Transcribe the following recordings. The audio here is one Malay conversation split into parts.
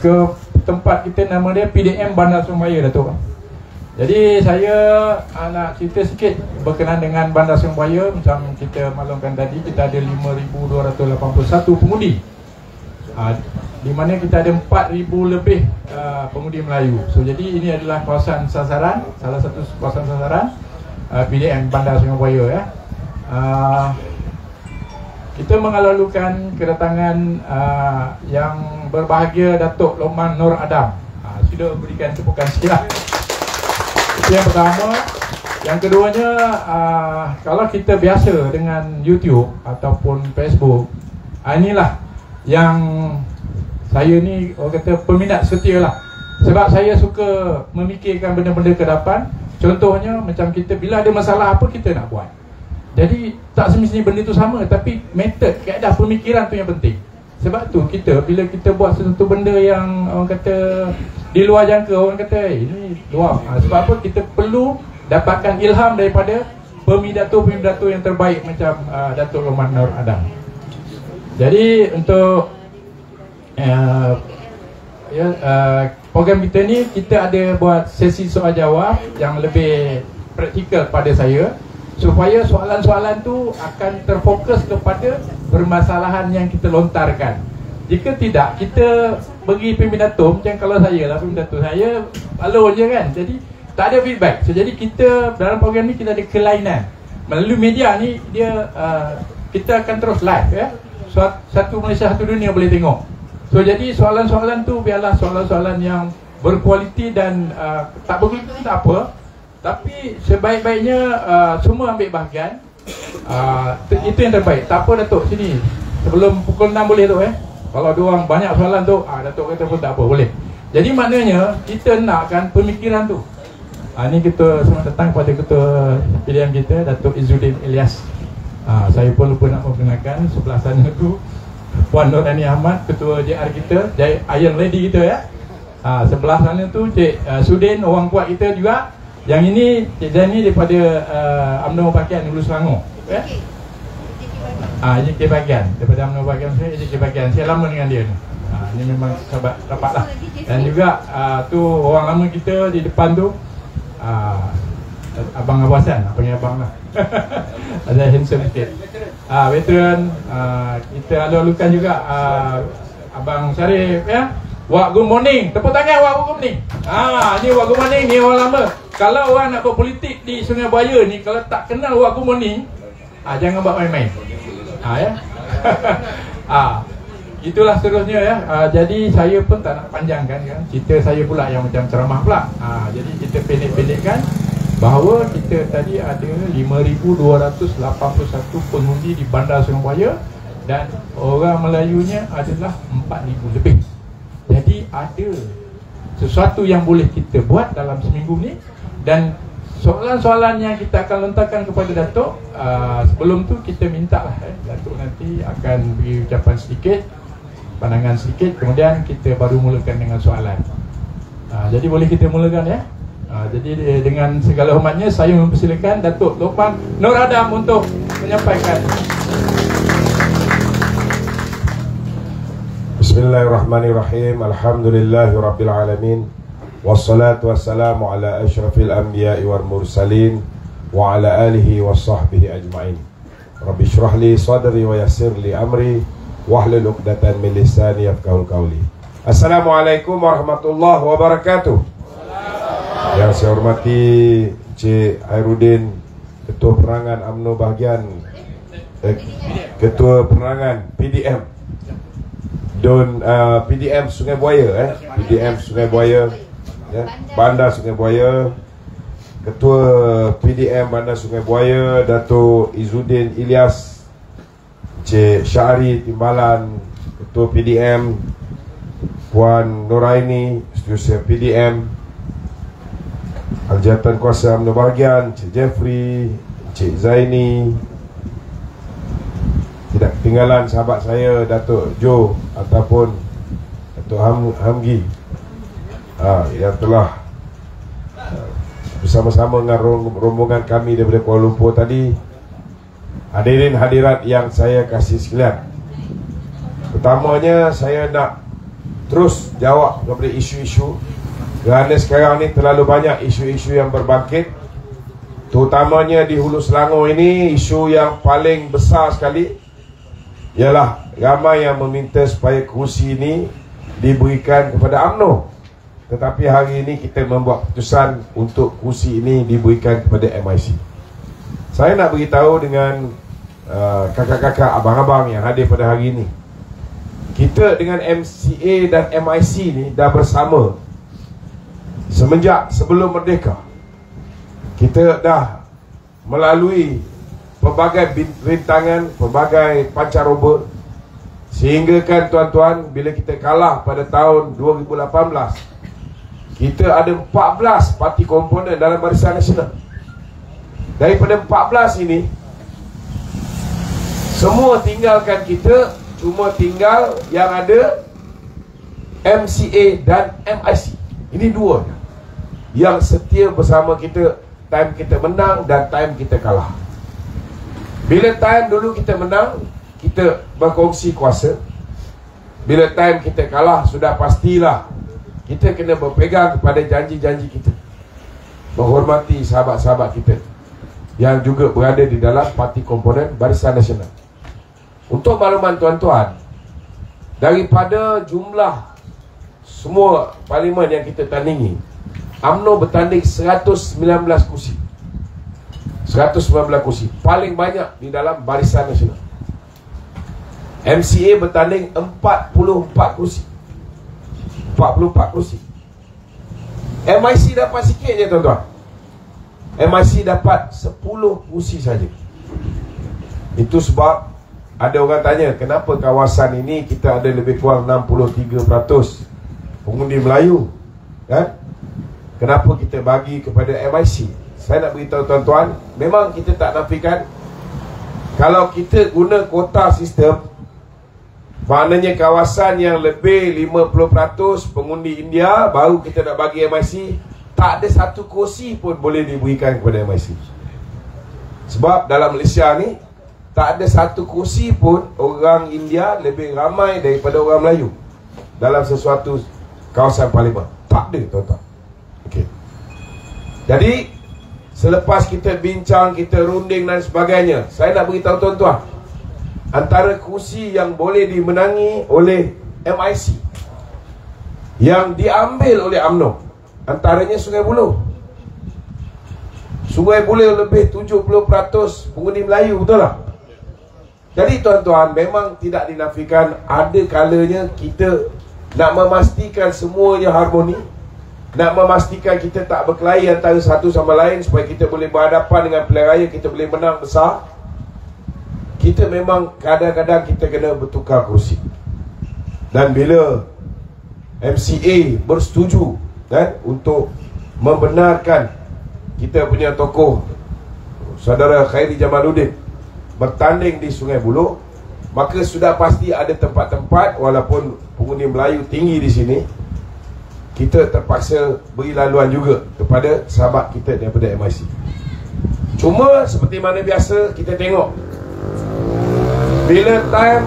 ke tempat kita, nama dia PDM Bandar Sungai Buaya, Datuk. Jadi saya nak cerita sikit berkenaan dengan Bandar Sungai Buaya. Macam kita maklumkan tadi, kita ada 5,281 pengundi, di mana kita ada 4,000 lebih pengundi Melayu. So jadi ini adalah kawasan sasaran, salah satu kawasan sasaran PDM Bandar Sungai Buaya ya. Kita mengalu-alukan kedatangan yang berbahagia Datuk Lokman Nur Adam. Sudah berikan tepukan sikitlah. Itu yang pertama. Yang keduanya, kalau kita biasa dengan YouTube ataupun Facebook, inilah yang saya ni orang kata peminat setia lah. Sebab saya suka memikirkan benda-benda ke depan. Contohnya macam kita bila ada masalah apa kita nak buat. Jadi tak semestinya benda tu sama, tapi metod, kaedah pemikiran tu yang penting. Sebab tu kita bila kita buat sesuatu benda yang orang kata di luar jangka, orang kata ini luar, sebab apa? Kita perlu dapatkan ilham daripada pemidato-pemidato yang terbaik macam Datuk Lokman Nur Adam. Jadi untuk program kita ni, kita ada buat sesi soal jawab yang lebih praktikal pada saya, supaya soalan-soalan tu akan terfokus kepada permasalahan yang kita lontarkan. Jika tidak, kita bagi peminato, macam kalau saya lah peminato, saya alur je kan, jadi tak ada feedback. So jadi kita dalam program ni kita ada kelainan. Melalui media ni dia kita akan terus live ya. Satu Malaysia satu dunia boleh tengok. So jadi soalan-soalan tu biarlah soalan-soalan yang berkualiti dan tak berkualiti tak apa. Tapi sebaik-baiknya semua ambil bahagian. Itu yang terbaik. Tak apa Datuk, sini sebelum pukul 6 boleh tu Kalau diorang banyak soalan tu, Datuk kata pun tak apa, boleh. Jadi maknanya kita nakkan pemikiran tu. Ini kita selamat datang kepada ketua PDM kita, Datuk Izzuddin Ilyas. Saya pun lupa nak memperkenalkan, sebelah sana tu Puan Nurani Ahmad, ketua JR kita, Iron Lady kita ya. Sebelah sana tu Cik Sudin, orang kuat kita juga. Yang ini Cik Zani daripada UMNO Pakaian Hulu Selangor ya. JK Bahagian daripada UMNO Pakaian, saya JK Bahagian. Saya lama dengan dia ni. Ini memang sahabat rapat lah. Dan juga tu orang lama kita di depan tu, Abang Abasan, panggil abang lah. Ada handsome sikit. Veteran. Kita alu-alukan juga Abang Syarif ya. Wak good morning. Tepuk tangan Wak good morning. Ni Wak good morning ni orang lama. Kalau orang nak berpolitik di Sungai Buaya ni, kalau tak kenal Wak good morning, jangan buat main-main. Ya. Itulah seterusnya ya. Jadi saya pun tak nak panjangkan kan. Cerita saya pula yang macam ceramah pula. Jadi kita pendek-pendekkan bahawa kita tadi ada 5,281 pengundi di Bandar Sungai Buaya dan orang Melayunya adalah 4,000 lebih. Jadi ada sesuatu yang boleh kita buat dalam seminggu ni. Dan soalan-soalan yang kita akan lontarkan kepada Datuk, sebelum tu kita minta lah Datuk nanti akan beri ucapan sedikit, pandangan sedikit, kemudian kita baru mulakan dengan soalan. Jadi boleh kita mulakan ya. Jadi dengan segala hormatnya saya mempersilakan Datuk Lokman Nur Adam untuk menyampaikan. Bismillahirrahmanirrahim. Alhamdulillahirabbil alamin. Wassalatu wassalamu ala asyrafil anbiya'i wal mursalin wa ala alihi wa sahbihi ajma'in. Rabbi syrah li sadri wa yassir li amri wahlul 'uqdatan min lisani yafqahul qawli. Assalamualaikum warahmatullahi wabarakatuh. Yang saya hormati Encik Hairudin, Ketua Penerangan UMNO Bahagian, Ketua Penerangan PDM Don PDM Sungai Buaya PDM Sungai Buaya ya, Bandar Sungai Buaya, Ketua PDM Bandar Sungai Buaya Datuk Izzuddin Ilyas, Cik Syahri Timbalan, Ketua PDM Puan Nuraini, Setiausaha PDM, Aljatan Kuasa UMNO Bahagian, Cik Jeffrey, Cik Zaini, tidak ketinggalan sahabat saya Datuk Jo ataupun Datuk Hamgi yang telah bersama-sama dengan rombongan kami daripada Kuala Lumpur tadi. Hadirin hadirat yang saya kasih sekalian, pertamanya saya nak terus jawab kepada isu-isu, kerana sekarang ni terlalu banyak isu-isu yang berbangkit, terutamanya di Hulu Selangor ini. Isu yang paling besar sekali ialah ramai yang meminta supaya kerusi ini diberikan kepada UMNO. Tetapi hari ini kita membuat keputusan untuk kerusi ini diberikan kepada MIC. Saya nak beritahu dengan kakak-kakak, abang-abang yang hadir pada hari ini, kita dengan MCA dan MIC ni dah bersama semenjak sebelum merdeka. Kita dah melalui pelbagai rintangan, pelbagai pancaroba, sehingga kan tuan-tuan, bila kita kalah pada tahun 2018, kita ada 14 parti komponen dalam Barisan Nasional. Daripada 14 ini, semua tinggalkan kita, cuma tinggal yang ada MCA dan MIC. Ini dua yang setia bersama kita, time kita menang dan time kita kalah. Bila time dulu kita menang, kita berkongsi kuasa. Bila time kita kalah, sudah pastilah kita kena berpegang kepada janji-janji kita, menghormati sahabat-sahabat kita yang juga berada di dalam parti komponen Barisan Nasional. Untuk makluman tuan-tuan, daripada jumlah semua parlimen yang kita tandingi, UMNO bertanding 119 kursi. 119 kursi, paling banyak di dalam Barisan Nasional. MCA bertanding 44 kursi. 44 kursi. MIC dapat sikit je tuan-tuan. MIC dapat 10 kursi saja. Itu sebab ada orang tanya, kenapa kawasan ini kita ada lebih kurang 63% pengundi Melayu, kan? Kenapa kita bagi kepada MIC? Saya nak beritahu tuan-tuan, memang kita tak nafikan kalau kita guna kota sistem, maknanya kawasan yang lebih 50% pengundi India, baru kita nak bagi MIC. Tak ada satu kursi pun boleh diberikan kepada MIC. Sebab dalam Malaysia ni, tak ada satu kursi pun orang India lebih ramai daripada orang Melayu dalam sesuatu kawasan parlimen. Tak ada, tuan-tuan. Okey. Jadi, selepas kita bincang, kita runding dan sebagainya, saya nak beritahu tuan-tuan, antara kursi yang boleh dimenangi oleh MIC yang diambil oleh UMNO, antaranya Sungai Buloh. Sungai Buloh lebih 70% pengundi Melayu, betul tak? Jadi tuan-tuan, memang tidak dinafikan ada kalanya kita nak memastikan semuanya harmoni, nak memastikan kita tak berkelahi antara satu sama lain supaya kita boleh berhadapan dengan pilihan raya, kita boleh menang besar. Kita memang kadang-kadang kita kena bertukar kursi. Dan bila MCA bersetuju dan untuk membenarkan kita punya tokoh saudara Khairi Jamaluddin bertanding di Sungai Buloh, maka sudah pasti ada tempat-tempat, walaupun pengundi Melayu tinggi di sini, kita terpaksa beri laluan juga kepada sahabat kita daripada MIC. Cuma seperti mana biasa, kita tengok bila time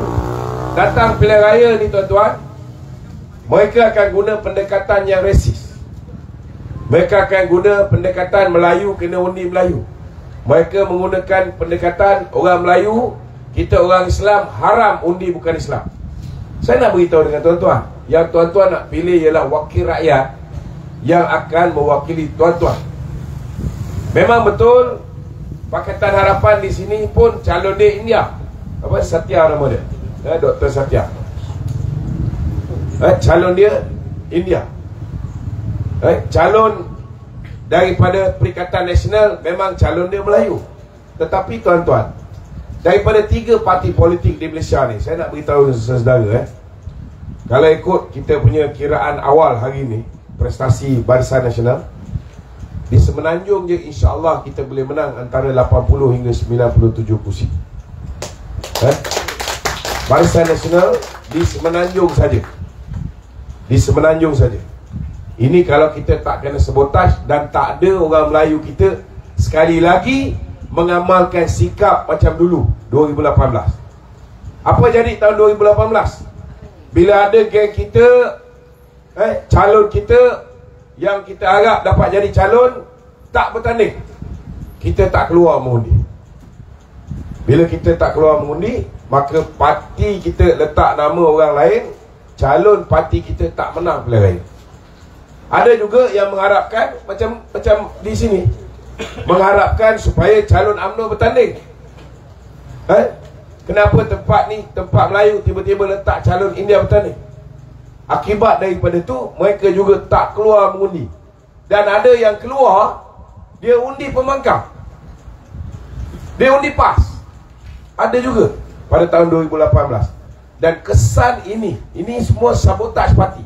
datang pilihan raya ni tuan-tuan, mereka akan guna pendekatan yang resis. Mereka akan guna pendekatan Melayu kena undi Melayu. Mereka menggunakan pendekatan orang Melayu, kita orang Islam, haram undi bukan Islam. Saya nak beritahu dengan tuan-tuan, yang tuan-tuan nak pilih ialah wakil rakyat yang akan mewakili tuan-tuan. Memang betul Pakatan Harapan di sini pun calon dia India. Apa Satya nama dia? Dr. Satya. Calon dia India. Calon daripada Perikatan Nasional memang calon dia Melayu. Tetapi tuan-tuan, daripada 3 parti politik di Malaysia ni, saya nak beritahu saudara, kalau ikut kita punya kiraan awal hari ni, prestasi Barisan Nasional, di Semenanjung je insya-Allah kita boleh menang antara 80 hingga 97 kursi. Barisan Nasional di Semenanjung saja. Di Semenanjung saja. Ini kalau kita tak kena sabotaj dan tak ada orang Melayu kita sekali lagi mengamalkan sikap macam dulu 2018. Apa jadi tahun 2018? Bila ada geng kita calon kita yang kita harap dapat jadi calon tak bertanding, kita tak keluar mengundi. Bila kita tak keluar mengundi, maka parti kita letak nama orang lain, calon parti kita tak menang pilihan lain. Ada juga yang mengharapkan macam di sini, mengharapkan supaya calon UMNO bertanding. Kenapa tempat ni, tempat Melayu, tiba-tiba letak calon India bertanding? Akibat daripada tu, mereka juga tak keluar mengundi. Dan ada yang keluar, dia undi pembangkang, dia undi PAS. Ada juga pada tahun 2018. Dan kesan ini semua sabotaj parti.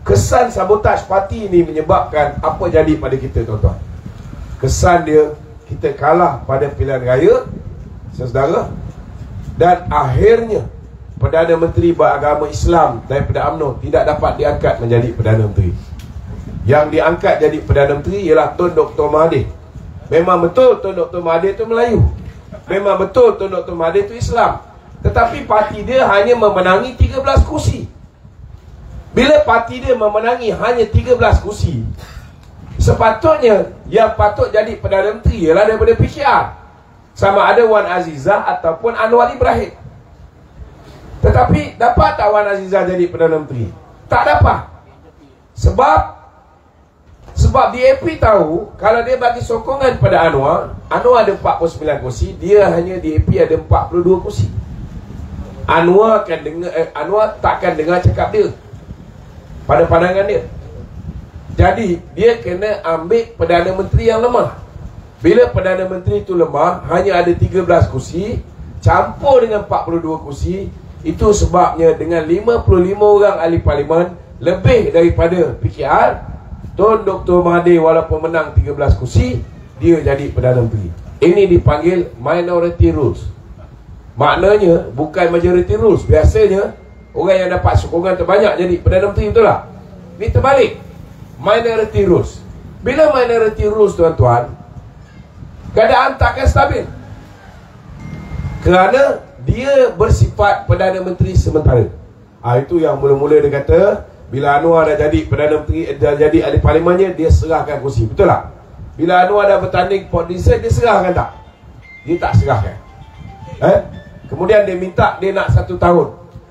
Kesan sabotaj parti ini menyebabkan apa jadi pada kita, tuan-tuan. Kesan dia, kita kalah pada pilihan raya, saudara. Dan akhirnya Perdana Menteri Beragama Islam daripada UMNO tidak dapat diangkat menjadi Perdana Menteri. Yang diangkat jadi Perdana Menteri ialah Tun Dr. Mahathir. Memang betul Tun Dr. Mahathir itu Melayu, memang betul Tun Dr. Mahathir itu Islam, tetapi parti dia hanya memenangi 13 kursi. Bila parti dia memenangi hanya 13 kursi, sepatutnya yang patut jadi Perdana Menteri ialah daripada PKR, sama ada Wan Azizah ataupun Anwar Ibrahim. Tetapi dapat tak Wan Azizah jadi Perdana Menteri? Tak dapat. Sebab DAP tahu kalau dia bagi sokongan pada Anwar ada 49 kursi, dia hanya DAP ada 42 kursi. Anwar takkan dengar cakap dia pada pandangan dia. Jadi dia kena ambil Perdana Menteri yang lemah. Bila Perdana Menteri itu lemah, hanya ada 13 kursi campur dengan 42 kursi, itu sebabnya dengan 55 orang ahli parlimen lebih daripada PKR, Tun Dr. Mahathir walaupun menang 13 kursi, dia jadi Perdana Menteri. Ini dipanggil minority rules. Maknanya bukan majority rules. Biasanya orang yang dapat sokongan terbanyak jadi Perdana Menteri, betul tak? Ini terbalik, minority rules. Bila minority rules, tuan-tuan, keadaan takkan stabil, kerana dia bersifat Perdana Menteri sementara. Itu yang mula-mula dia kata, bila Anwar dah jadi Perdana Menteri, dah jadi ahli parlimennya, dia serahkan kursi, betul tak? Bila Anwar dah bertanding Port Dickson, dia serahkan tak? Dia tak serahkan. Kemudian dia minta dia nak 1 tahun.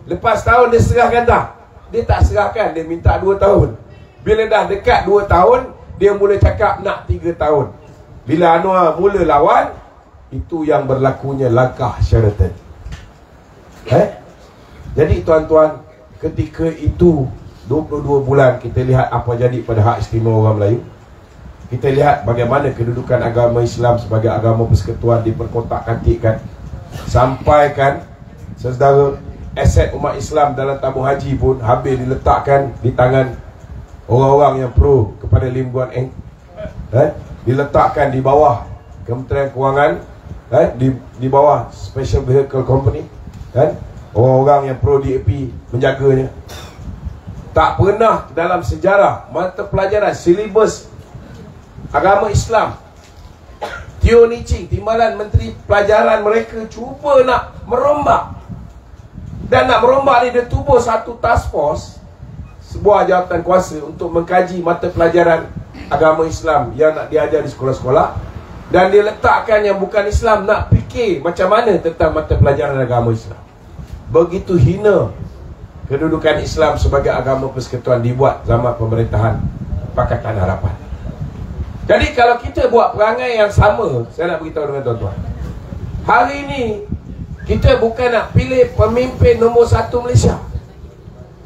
Lepas tahun dia serahkan tak? Dia tak serahkan, dia minta 2 tahun. Bila dah dekat 2 tahun, dia mula cakap nak 3 tahun. Bila Anwar mula lawan, itu yang berlakunya langkah Sheraton. Jadi tuan-tuan, ketika itu 22 bulan kita lihat apa jadi pada hak istimewa orang Melayu. Kita lihat bagaimana kedudukan agama Islam sebagai agama persekutuan diperkotak-katikkan, sampai kan saudara, aset umat Islam dalam tabung haji pun habis diletakkan di tangan orang-orang yang pro kepada Lim Guan Eng. Diletakkan di bawah Kementerian Kewangan, di bawah Special Vehicle Company, orang-orang yang pro DAP menjaganya. Tak pernah dalam sejarah mata pelajaran silibus agama Islam, Teo Ni Ching, timbalan Menteri Pelajaran mereka cuba nak merombak. Dan nak merombak ni, dia tubuh satu task force, sebuah jawatan kuasa untuk mengkaji mata pelajaran agama Islam yang nak diajar di sekolah-sekolah. Dan dia letakkan yang bukan Islam nak fikir macam mana tentang mata pelajaran agama Islam. Begitu hina kedudukan Islam sebagai agama persekutuan dibuat zaman pemerintahan Pakatan Harapan. Jadi kalau kita buat perangai yang sama, saya nak beritahu dengan tuan-tuan, hari ini kita bukan nak pilih pemimpin nombor 1 Malaysia.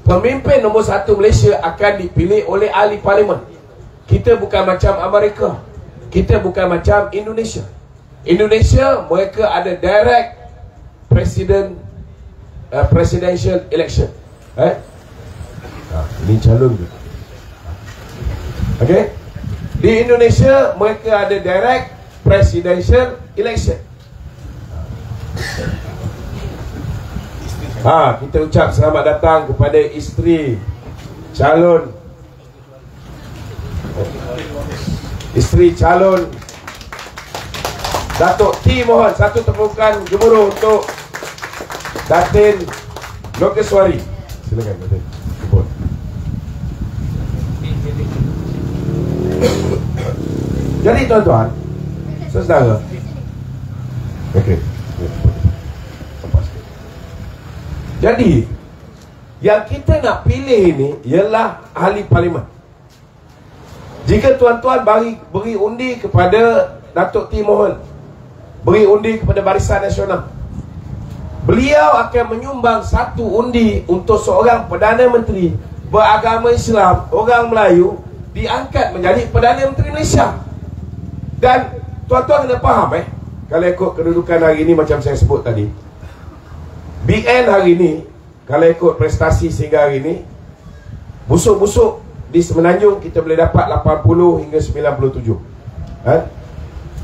Pemimpin nombor 1 Malaysia akan dipilih oleh ahli parlimen. Kita bukan macam Amerika, kita bukan macam Indonesia. Indonesia mereka ada direct presidential election. Ini calon tu. Okey. Di Indonesia mereka ada direct presidential election. Kita ucap selamat datang kepada isteri calon Datuk T. Mohon. Satu tepukan gemuruh untuk Datin Lokeswari. Silakan Datin. Jadi tuan-tuan, saudara, okey. Jadi yang kita nak pilih ini ialah ahli parlimen. Jika tuan-tuan beri undi kepada Datuk T. Mohan, beri undi kepada Barisan Nasional, beliau akan menyumbang satu undi untuk seorang Perdana Menteri beragama Islam, orang Melayu, diangkat menjadi Perdana Menteri Malaysia. Dan tuan-tuan kena faham kalau ikut kedudukan hari ini macam saya sebut tadi, BN hari ini, kalau ikut prestasi sehingga hari ini, busuk-busuk di Semenanjung kita boleh dapat 80 hingga 97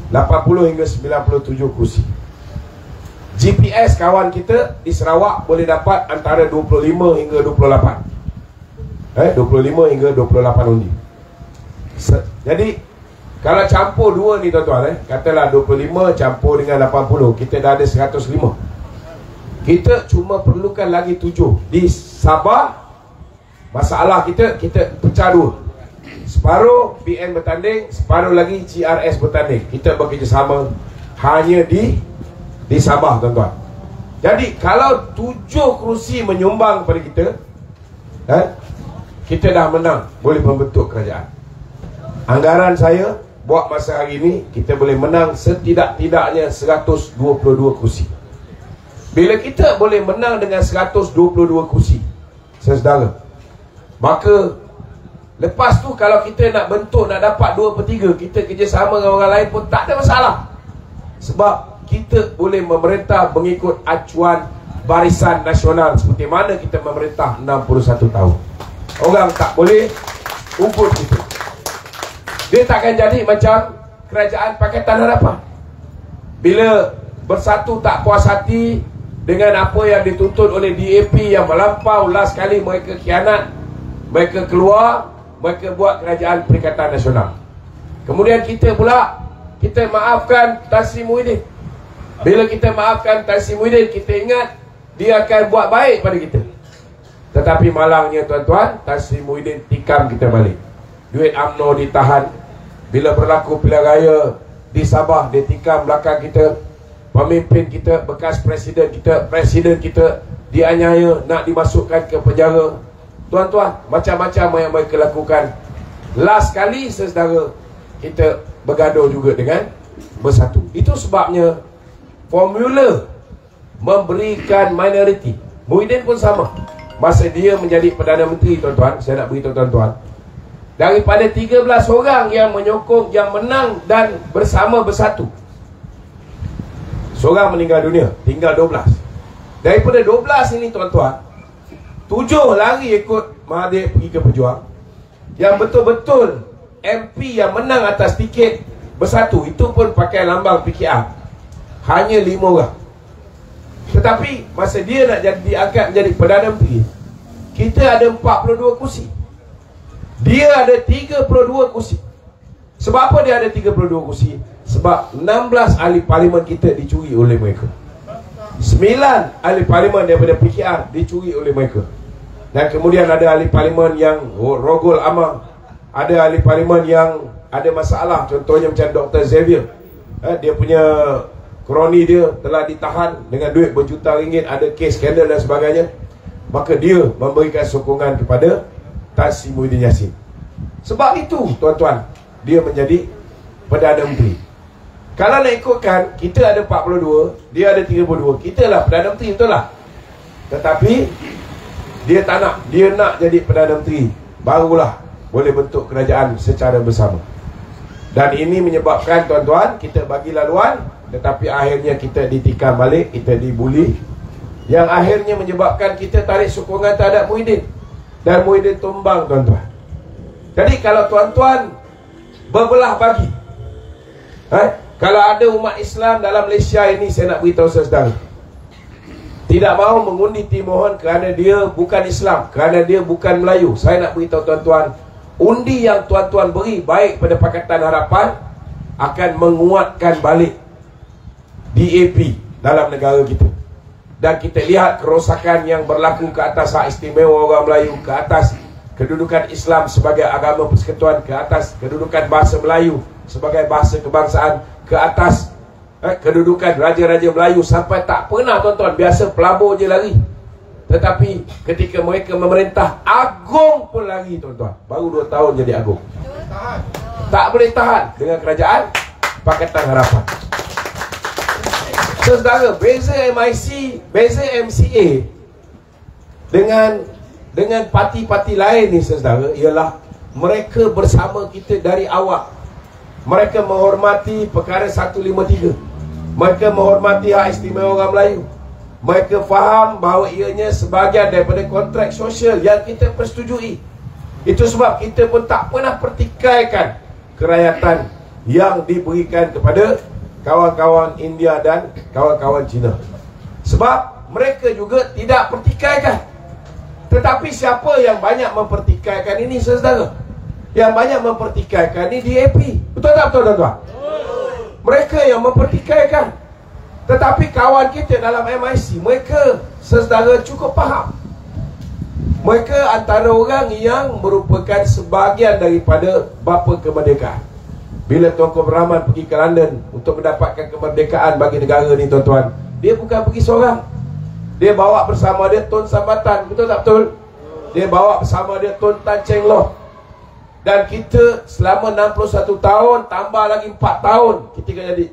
80 hingga 97 kursi. GPS kawan kita di Sarawak boleh dapat antara 25 hingga 28 25 hingga 28 undi. Jadi kalau campur dua ni tuan-tuan, katalah 25 campur dengan 80, kita dah ada 105. Kita cuma perlukan lagi 7. Di Sabah, masalah kita pecah dua. Separuh BN bertanding, separuh lagi CRS bertanding. Kita bekerjasama hanya di Sabah tuan-tuan. Jadi kalau 7 kerusi menyumbang kepada kita, kita dah menang, boleh membentuk kerajaan. Anggaran saya buat masa hari ini, kita boleh menang setidak-tidaknya 122 kursi. Bila kita boleh menang dengan 122 kursi, saudara, maka lepas tu kalau kita nak bentuk, nak dapat 2/3, kita kerjasama dengan orang lain pun tak ada masalah. Sebab kita boleh memerintah mengikut acuan Barisan Nasional, seperti mana kita memerintah 61 tahun. Orang tak boleh umput kita. Dia takkan jadi macam Kerajaan Pakatan Harapan. Bila bersatu tak puas hati dengan apa yang dituntut oleh DAP yang melampau, last kali mereka khianat, mereka keluar, mereka buat Kerajaan Perikatan Nasional. Kemudian kita pula, kita maafkan Tan Sri Muhyiddin. Bila kita maafkan Tan Sri Muhyiddin, kita ingat dia akan buat baik pada kita. Tetapi malangnya tuan-tuan, Tan Sri Muhyiddin tikam kita balik. Duit UMNO ditahan. Bila berlaku pilihan raya di Sabah, dia tikam belakang kita. Pemimpin kita, bekas presiden kita dianiaya, nak dimasukkan ke penjara. Tuan-tuan, macam-macam yang mereka lakukan. Last kali saudara, kita bergaduh juga dengan bersatu. Itu sebabnya formula memberikan minoriti. Muhyiddin pun sama. Masa dia menjadi Perdana Menteri tuan-tuan, saya nak beritahu tuan-tuan, daripada 13 orang yang menyokong, yang menang dan bersama bersatu, seorang meninggal dunia, tinggal 12. Daripada 12 ini tuan-tuan, 7 lari ikut Mahathir pergi ke Pejuang. Yang betul-betul MP yang menang atas tiket bersatu, itu pun pakai lambang PKR, hanya 5 orang. Tetapi masa dia nak diangkat menjadi Perdana Menteri, kita ada 42 kursi, dia ada 32 kursi. Sebab apa dia ada 32 kursi? Sebab 16 ahli parlimen kita dicuri oleh mereka. 9 ahli parlimen daripada PKR dicuri oleh mereka. Dan kemudian ada ahli parlimen yang rogol amal, ada ahli parlimen yang ada masalah. Contohnya macam Dr. Xavier, dia punya kroni dia telah ditahan dengan duit berjuta ringgit, ada kes skandal dan sebagainya. Maka dia memberikan sokongan kepada Tan Sri Muhyiddin Yassin. Sebab itu tuan-tuan, dia menjadi Perdana Menteri. Kalau nak ikutkan, kita ada 42, dia ada 32, kita lah Perdana Menteri, betul lah. Tetapi dia tak nak, dia nak jadi Perdana Menteri, barulah boleh bentuk kerajaan secara bersama. Dan ini menyebabkan tuan-tuan, kita bagi laluan, tetapi akhirnya kita ditikam balik, kita dibuli, yang akhirnya menyebabkan kita tarik sokongan terhadap Muhyiddin, dan Muhyiddin tumbang tuan-tuan. Jadi kalau tuan-tuan berbelah bagi, kalau ada umat Islam dalam Malaysia ini, saya nak beritahu saudara, tidak mahu mengundi T. Mohan kerana dia bukan Islam, kerana dia bukan Melayu. Saya nak beritahu tuan-tuan, undi yang tuan-tuan beri baik pada Pakatan Harapan akan menguatkan balik DAP dalam negara kita. Dan kita lihat kerosakan yang berlaku ke atas hak istimewa orang Melayu, ke atas kedudukan Islam sebagai agama persekutuan, ke atas kedudukan bahasa Melayu, sebagai bahasa kebangsaan ke atas kedudukan Raja-Raja Melayu. Sampai tak pernah tuan-tuan, biasa pelabur je lari. Tetapi ketika mereka memerintah, agung pun lari tuan-tuan. Baru 2 tahun jadi agung. Tak boleh tahan dengan kerajaan Pakatan Harapan. Saudara, beza MIC, beza MCA dengan parti-parti lain ni saudara, ialah mereka bersama kita dari awal. Mereka menghormati perkara 153. Mereka menghormati hak istimewa orang Melayu. Mereka faham bahawa ianya sebahagian daripada kontrak sosial yang kita persetujui. Itu sebab kita pun tak pernah pertikaikan kerakyatan yang diberikan kepada kawan-kawan India dan kawan-kawan Cina. Sebab mereka juga tidak pertikaikan. Tetapi siapa yang banyak mempertikaikan ini saudara? Yang banyak mempertikaikan ini DAP. Betul tak betul tuan-tuan? Mereka yang mempertikaikan. Tetapi kawan kita dalam MIC, mereka saudara cukup faham. Mereka antara orang yang merupakan sebahagian daripada bapa kemerdekaan. Bila Tunku Abdul Rahman pergi ke London untuk mendapatkan kemerdekaan bagi negara ni tuan-tuan, dia bukan pergi seorang. Dia bawa bersama dia Tun Sambatan. Betul tak betul? Dia bawa bersama dia Tun Tan Cheng Loh. Dan kita selama 61 tahun, tambah lagi 4 tahun, kita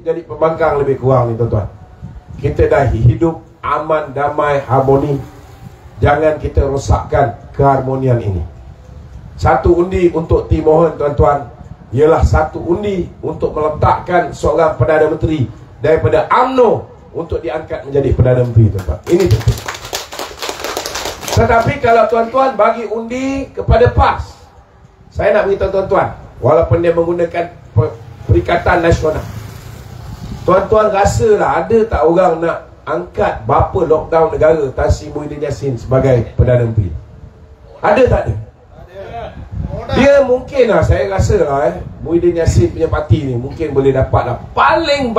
jadi pembangkang lebih kurang ni tuan-tuan. Kita dah hidup aman, damai, harmoni. Jangan kita rosakkan keharmonian ini. Satu undi untuk Timohon tuan-tuan, ialah satu undi untuk meletakkan seorang Perdana Menteri daripada UMNO untuk diangkat menjadi Perdana Menteri tuan-tuan. Ini penting. Tetapi kalau tuan-tuan bagi undi kepada PAS, saya nak beritahu tuan-tuan, walaupun dia menggunakan Perikatan Nasional, tuan-tuan rasalah ada tak orang nak angkat bapa lockdown negara Tan Sri Muhyiddin Yassin sebagai Perdana Menteri? Ada tak ada? Dia mungkin lah, saya rasa lah Muhyiddin Yassin punya parti ni mungkin boleh dapat lah paling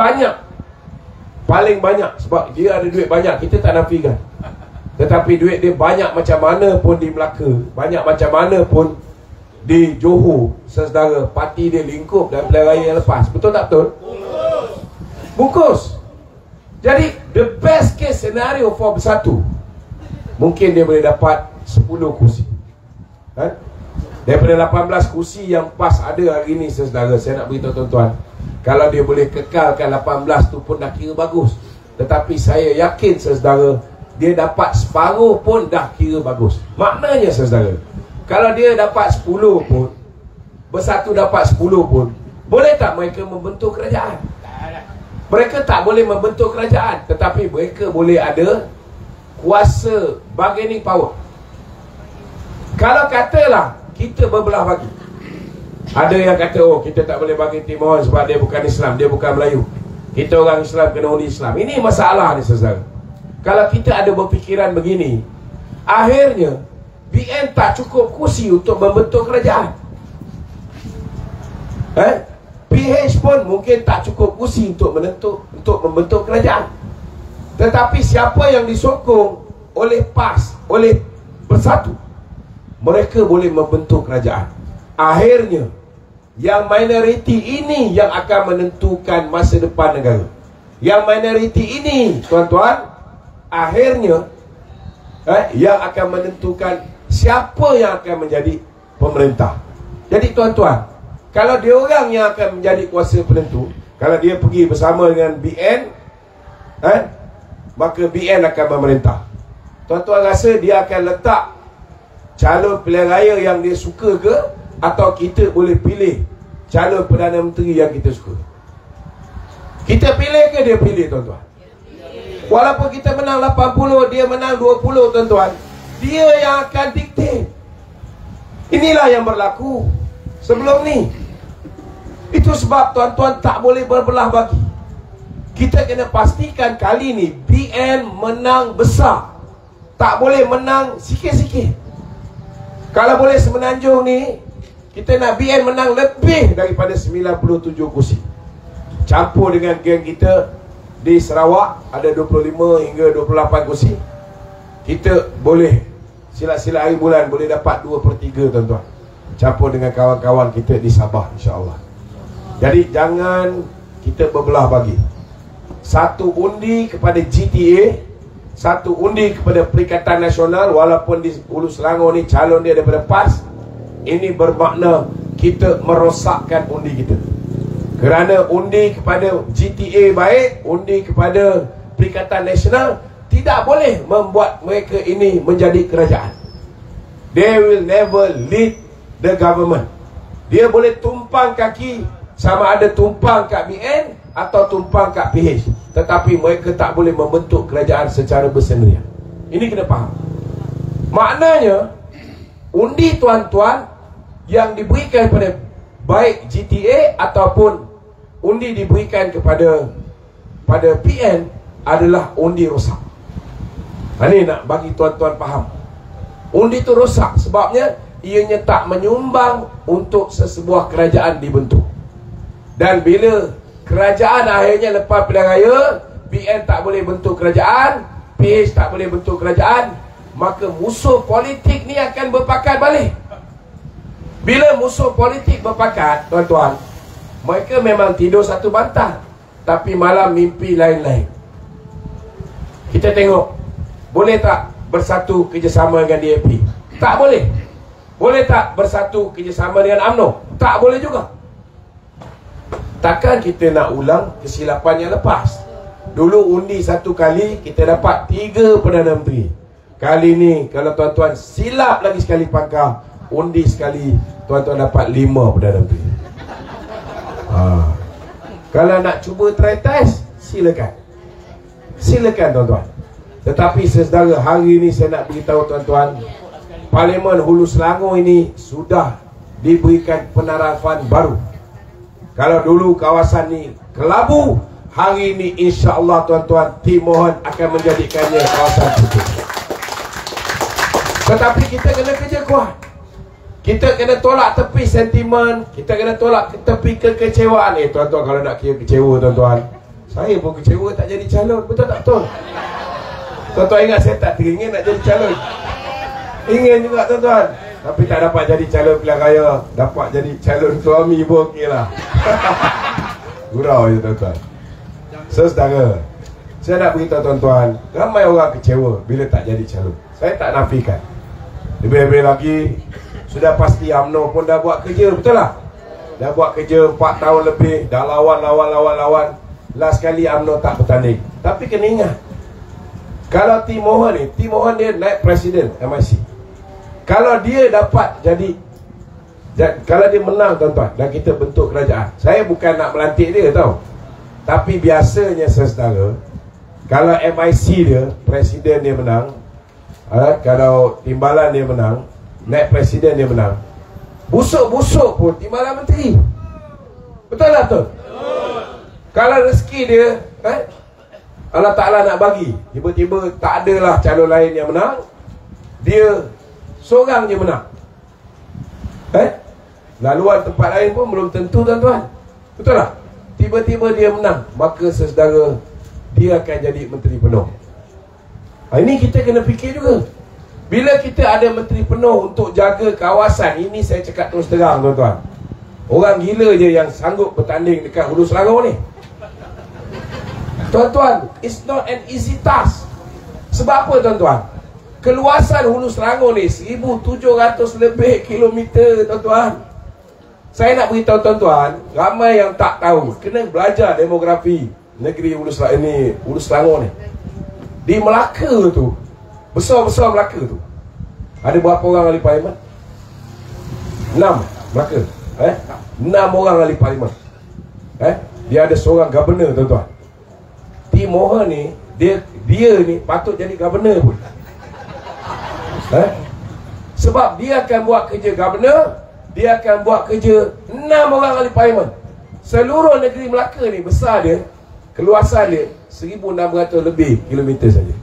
banyak sebab dia ada duit banyak, kita tak nafikan. Tetapi duit dia banyak macam mana pun di Melaka, banyak macam mana pun di Johor, saudara, parti dia lingkup dan pilihan raya yang lepas. Betul tak betul? Bungkus. Jadi the best case scenario for Bersatu, mungkin dia boleh dapat 10 kursi kan? Daripada 18 kursi yang PAS ada hari ni saudara, saya nak beritahu tuan-tuan, kalau dia boleh kekalkan 18 tu pun dah kira bagus. Tetapi saya yakin saudara, dia dapat separuh pun dah kira bagus. Maknanya saudara, kalau dia dapat 10 pun, Bersatu dapat 10 pun, boleh tak mereka membentuk kerajaan? Mereka tak boleh membentuk kerajaan, tetapi mereka boleh ada kuasa bargaining power. Kalau katalah kita berbelah bagi, ada yang kata, oh kita tak boleh bagi Timohon sebab dia bukan Islam, dia bukan Melayu, kita orang Islam kena undi Islam. Ini masalah ni saudara. Kalau kita ada berfikiran begini, akhirnya BN tak cukup kursi untuk membentuk kerajaan. PH pun mungkin tak cukup kursi untuk membentuk kerajaan. Tetapi siapa yang disokong oleh PAS, oleh Bersatu, mereka boleh membentuk kerajaan. Akhirnya yang minoriti ini yang akan menentukan masa depan negara. Yang minoriti ini tuan-tuan, akhirnya yang akan menentukan siapa yang akan menjadi pemerintah. Jadi tuan-tuan, kalau dia orang yang akan menjadi kuasa penentu, kalau dia pergi bersama dengan BN, maka BN akan memerintah. Tuan-tuan rasa dia akan letak calon pilihan raya yang dia suka ke, atau kita boleh pilih calon Perdana Menteri yang kita suka? Kita pilih ke dia pilih tuan-tuan? Walaupun kita menang 80, dia menang 20 tuan-tuan, dia yang akan diktir. Inilah yang berlaku sebelum ni. Itu sebab tuan-tuan tak boleh berbelah bagi. Kita kena pastikan kali ni BN menang besar, tak boleh menang sikit-sikit. Kalau boleh semenanjung ni, kita nak BN menang lebih daripada 97 kursi. Campur dengan geng kita di Sarawak, ada 25 hingga 28 kursi. Kita boleh silat-silat hari bulan boleh dapat 2/3 tuan-tuan, campur dengan kawan-kawan kita di Sabah, insya-Allah. Jadi jangan kita berbelah bagi. Satu undi kepada GTA, satu undi kepada Perikatan Nasional, walaupun di Hulu Selangor ni calon dia daripada PAS. Ini bermakna kita merosakkan undi kita. Kerana undi kepada GTA baik, undi kepada Perikatan Nasional tidak boleh membuat mereka ini menjadi kerajaan. They will never lead the government. Dia boleh tumpang kaki, sama ada tumpang kat BN atau tumpang kat PH, tetapi mereka tak boleh membentuk kerajaan secara bersendirian. Ini kena faham. Maknanya undi tuan-tuan yang diberikan kepada baik GTA ataupun undi diberikan kepada PN adalah undi rosak. Ini nak bagi tuan-tuan faham. Undi itu rosak sebabnya ianya tak menyumbang untuk sesebuah kerajaan dibentuk. Dan bila kerajaan akhirnya lepas pilihan raya, PN tak boleh bentuk kerajaan, PH tak boleh bentuk kerajaan, maka musuh politik ni akan berpakat balik. Bila musuh politik berpakat, tuan-tuan, mereka memang tidur satu bantal, tapi malam mimpi lain-lain. Kita tengok, boleh tak bersatu kerjasama dengan DAP? Tak boleh. Boleh tak bersatu kerjasama dengan UMNO? Tak boleh juga. Takkan kita nak ulang kesilapan yang lepas. Dulu undi satu kali, kita dapat 3 Perdana Menteri. Kali ni, kalau tuan-tuan silap lagi sekali pangkal, undi sekali, tuan-tuan dapat 5 Perdana Menteri. Kalau nak cuba try test, silakan. Silakan tuan-tuan. Tetapi saudara, hari ini saya nak beritahu tuan-tuan, Parlimen Hulu Selangor ini sudah diberikan penarafan baru. Kalau dulu kawasan ni kelabu, hari ini insya-Allah tuan-tuan, Tim Mohon akan menjadikannya kawasan putih. Tetapi kita kena kerja kuat. Kita kena tolak tepi sentimen, kita kena tolak tepi kekecewaan. Tuan-tuan, kalau nak kira kecewa tuan-tuan, saya pun kecewa tak jadi calon. Betul tak betul? Tuan-tuan ingat saya tak teringin nak jadi calon? Ingin juga tuan-tuan, tapi tak dapat jadi calon pilihan raya. Dapat jadi calon suami pun okey lah. Gurau je tuan-tuan. Saudara, saya nak beritahu tuan-tuan, ramai orang kecewa bila tak jadi calon. Saya tak nafikan. Lebih-lebih lagi, sudah pasti UMNO pun dah buat kerja, betul lah? Dah buat kerja 4 tahun lebih, dah lawan. Last kali UMNO tak bertanding. Tapi kena ingat, kalau Tim Mohon ni, Tim Mohon dia naik presiden MIC. Kalau dia dapat jadi, kalau dia menang tuan-tuan, dan kita bentuk kerajaan, saya bukan nak melantik dia tau, tapi biasanya saudara, kalau MIC dia, presiden dia menang, kalau timbalan dia menang, naik presiden dia menang, busuk-busuk pun timbalan menteri. Betul tak betul? Kalau rezeki dia, Allah Ta'ala nak bagi, tiba-tiba tak adalah calon lain yang menang, dia seorang je menang, laluan tempat lain pun belum tentu tuan-tuan. Betul tak? Tiba-tiba dia menang, maka saudara, dia akan jadi menteri penuh. Ini kita kena fikir juga. Bila kita ada menteri penuh untuk jaga kawasan, ini saya cakap terus terang tuan-tuan, orang gila je yang sanggup bertanding dekat Hulu Selangor ni. Tuan-tuan, it's not an easy task. Sebab apa tuan-tuan? Keluasan Hulu Selangor ni 1,700 lebih kilometer tuan-tuan. Saya nak beritahu tuan-tuan, ramai yang tak tahu, kena belajar demografi negeri Hulu Selangor ni. Di Melaka tu, besar-besar Melaka tu, ada berapa orang ahli parlimen? 6 Melaka. 6 orang ahli parlimen. Dia ada seorang governor tuan-tuan. Tim Mohon ni, dia ni patut jadi governor pun. Sebab dia akan buat kerja governor, dia akan buat kerja 6 orang ahli parlimen. Seluruh negeri Melaka ni besar dia, keluasan dia 1,600 lebih kilometer saja.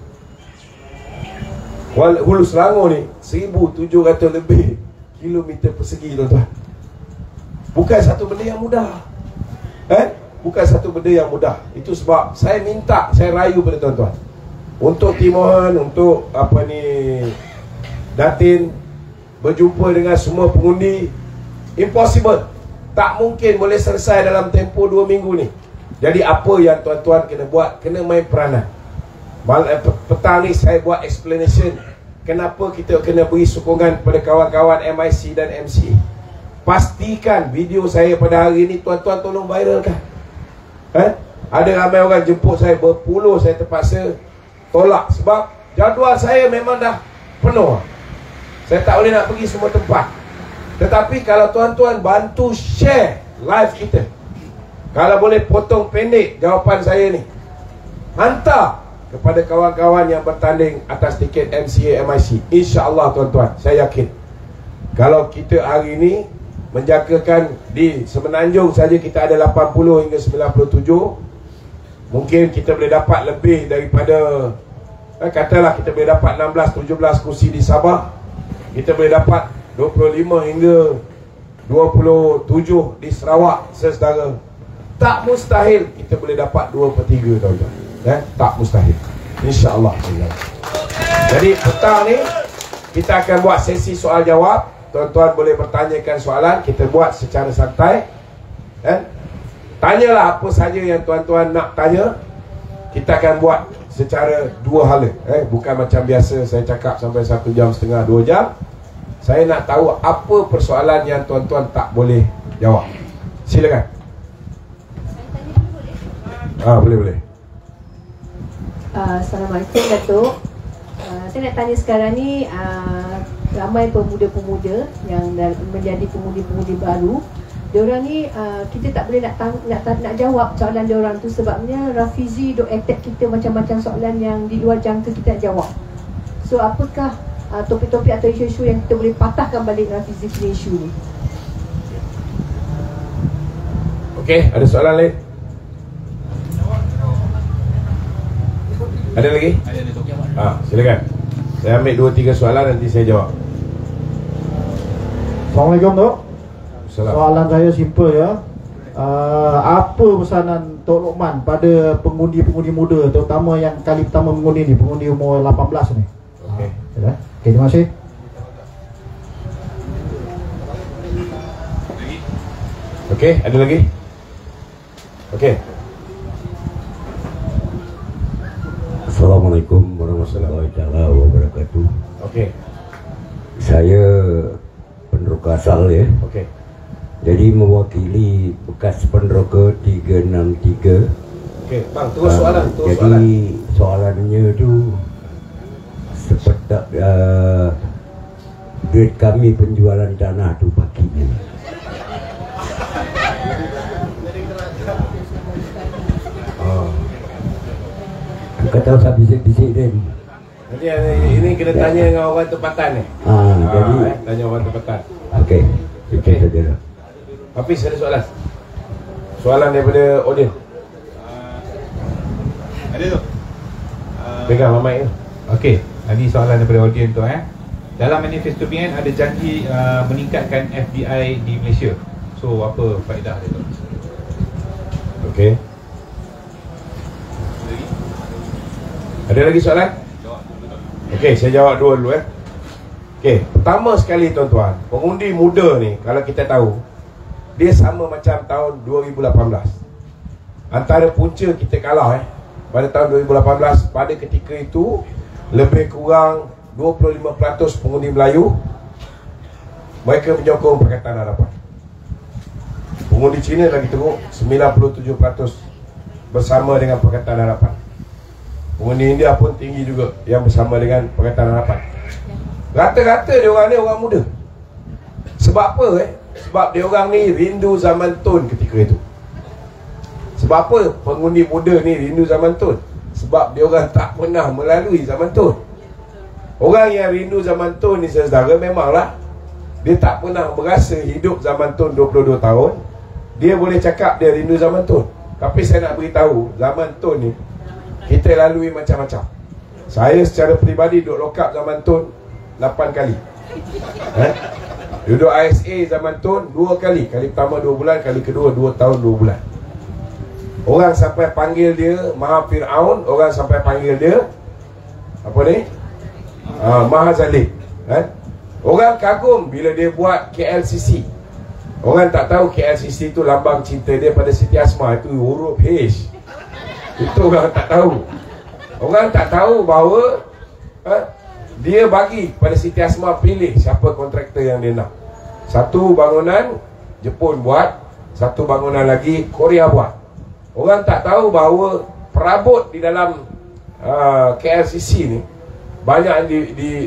Hulu Selangor ni 1,700 lebih kilometer persegi tuan-tuan. Bukan satu benda yang mudah. Bukan satu benda yang mudah. Itu sebab saya minta, saya rayu pada tuan-tuan, untuk Tim Mohon, untuk Datin berjumpa dengan semua pengundi. Impossible, Tak mungkin boleh selesai dalam tempoh 2 minggu ni. Jadi apa yang tuan-tuan kena buat? Kena main peranan. Petang ni saya buat explanation kenapa kita kena beri sokongan kepada kawan-kawan MIC dan MC. Pastikan video saya pada hari ni tuan-tuan tolong viralkan. Ada ramai orang jemput saya, berpuluh saya terpaksa tolak sebab jadual saya memang dah penuh. Saya tak boleh nak pergi semua tempat. Tetapi kalau tuan-tuan bantu share live kita, kalau boleh potong pendek jawapan saya ni, hantar kepada kawan-kawan yang bertanding atas tiket MCA MIC. InsyaAllah tuan-tuan, saya yakin kalau kita hari ni menjagakan di Semenanjung saja kita ada 80 hingga 97, mungkin kita boleh dapat lebih daripada, katalah kita boleh dapat 16-17 kursi di Sabah, kita boleh dapat 25 hingga 27 di Sarawak sesedara. Tak mustahil kita boleh dapat 2/3 tuan-tuan. Tak mustahil, InsyaAllah. Jadi petang ni kita akan buat sesi soal jawab. Tuan-tuan boleh bertanyakan soalan, kita buat secara santai. Tanyalah apa saja yang tuan-tuan nak tanya. Kita akan buat secara dua hala, bukan macam biasa saya cakap sampai 1 jam setengah, 2 jam. Saya nak tahu apa persoalan yang tuan-tuan tak boleh jawab. Silakan. Boleh. Assalamualaikum Datuk. Saya nak tanya sekarang ni, ramai pemuda-pemuda yang menjadi pemudi-pemudi baru, diorang ni kita tak boleh nak jawab soalan diorang tu sebabnya Rafizi duk attack kita macam-macam soalan yang di luar jangka kita nak jawab. So apakah topik-topik atau isu-isu yang kita boleh patahkan balik Rafizi punya isu ni? Okey, ada soalan lain? Ada lagi? Silakan. Saya ambil 2-3 soalan, nanti saya jawab. Assalamualaikum Tok. Assalamualaikum. Soalan saya simple ya. Apa pesanan Tok Lokman pada pengundi-pengundi muda, terutama yang kali pertama mengundi ni, pengundi umur 18 ni? Okey. Okey, terima kasih. Okey, ada lagi? Okey. Assalamualaikum warahmatullahi wabarakatuh. Okey. Saya peneroka asal ya. Okey. Jadi mewakili bekas peneroka 363. Okey, bang, terus soalan, Jadi soalannya tu seperti duit kami penjualan tanah tu paginya. Kata usah bisik-bisik dia. Jadi ini kena tanya dengan orang tempatan ni. Jadi tanya orang tempatan. okey. Itu saja. Hafiz, ada soalan? Soalan daripada audiens. Ada tu. Pegang mic tu. Okey, ini soalan daripada audiens tu Dalam manifesto PN ada janji meningkatkan FDI di Malaysia. So apa faedah dia tu? Okey. Ada lagi soalan? Okey, saya jawab dua dulu Okey, pertama sekali tuan-tuan, pengundi muda ni kalau kita tahu, dia sama macam tahun 2018. Antara punca kita kalah pada tahun 2018, pada ketika itu lebih kurang 25% pengundi Melayu mereka menyokong Pakatan Harapan. Pengundi Cina lagi teruk, 97% bersama dengan Pakatan Harapan. Pengundi India pun tinggi juga yang bersama dengan Pakatan Harapan. Rata-rata dia orang ni orang muda. Sebab apa Sebab dia orang ni rindu zaman Tun ketika itu. Sebab apa pengundi muda ni rindu zaman Tun? Sebab dia orang tak pernah melalui zaman Tun. Orang yang rindu zaman Tun ni saudara, memanglah dia tak pernah berasa hidup zaman Tun 22 tahun. Dia boleh cakap dia rindu zaman Tun. Tapi saya nak beritahu, zaman Tun ni kita lalui macam-macam. Saya secara peribadi duduk lokap zaman Tun 8 kali. Duduk ISA zaman Tun 2 kali. Kali pertama 2 bulan, kali kedua 2 tahun 2 bulan. Orang sampai panggil dia Maha Fir'aun, orang sampai panggil dia apa ni? Maha Zalim. Orang kagum bila dia buat KLCC. Orang tak tahu KLCC tu lambang cinta dia pada Siti Asma, itu huruf H. Itu orang tak tahu. Orang tak tahu bahawa dia bagi pada Siti Asma pilih siapa kontraktor yang dia nak. Satu bangunan Jepun buat, satu bangunan lagi Korea buat. Orang tak tahu bahawa perabot di dalam KLCC ni banyak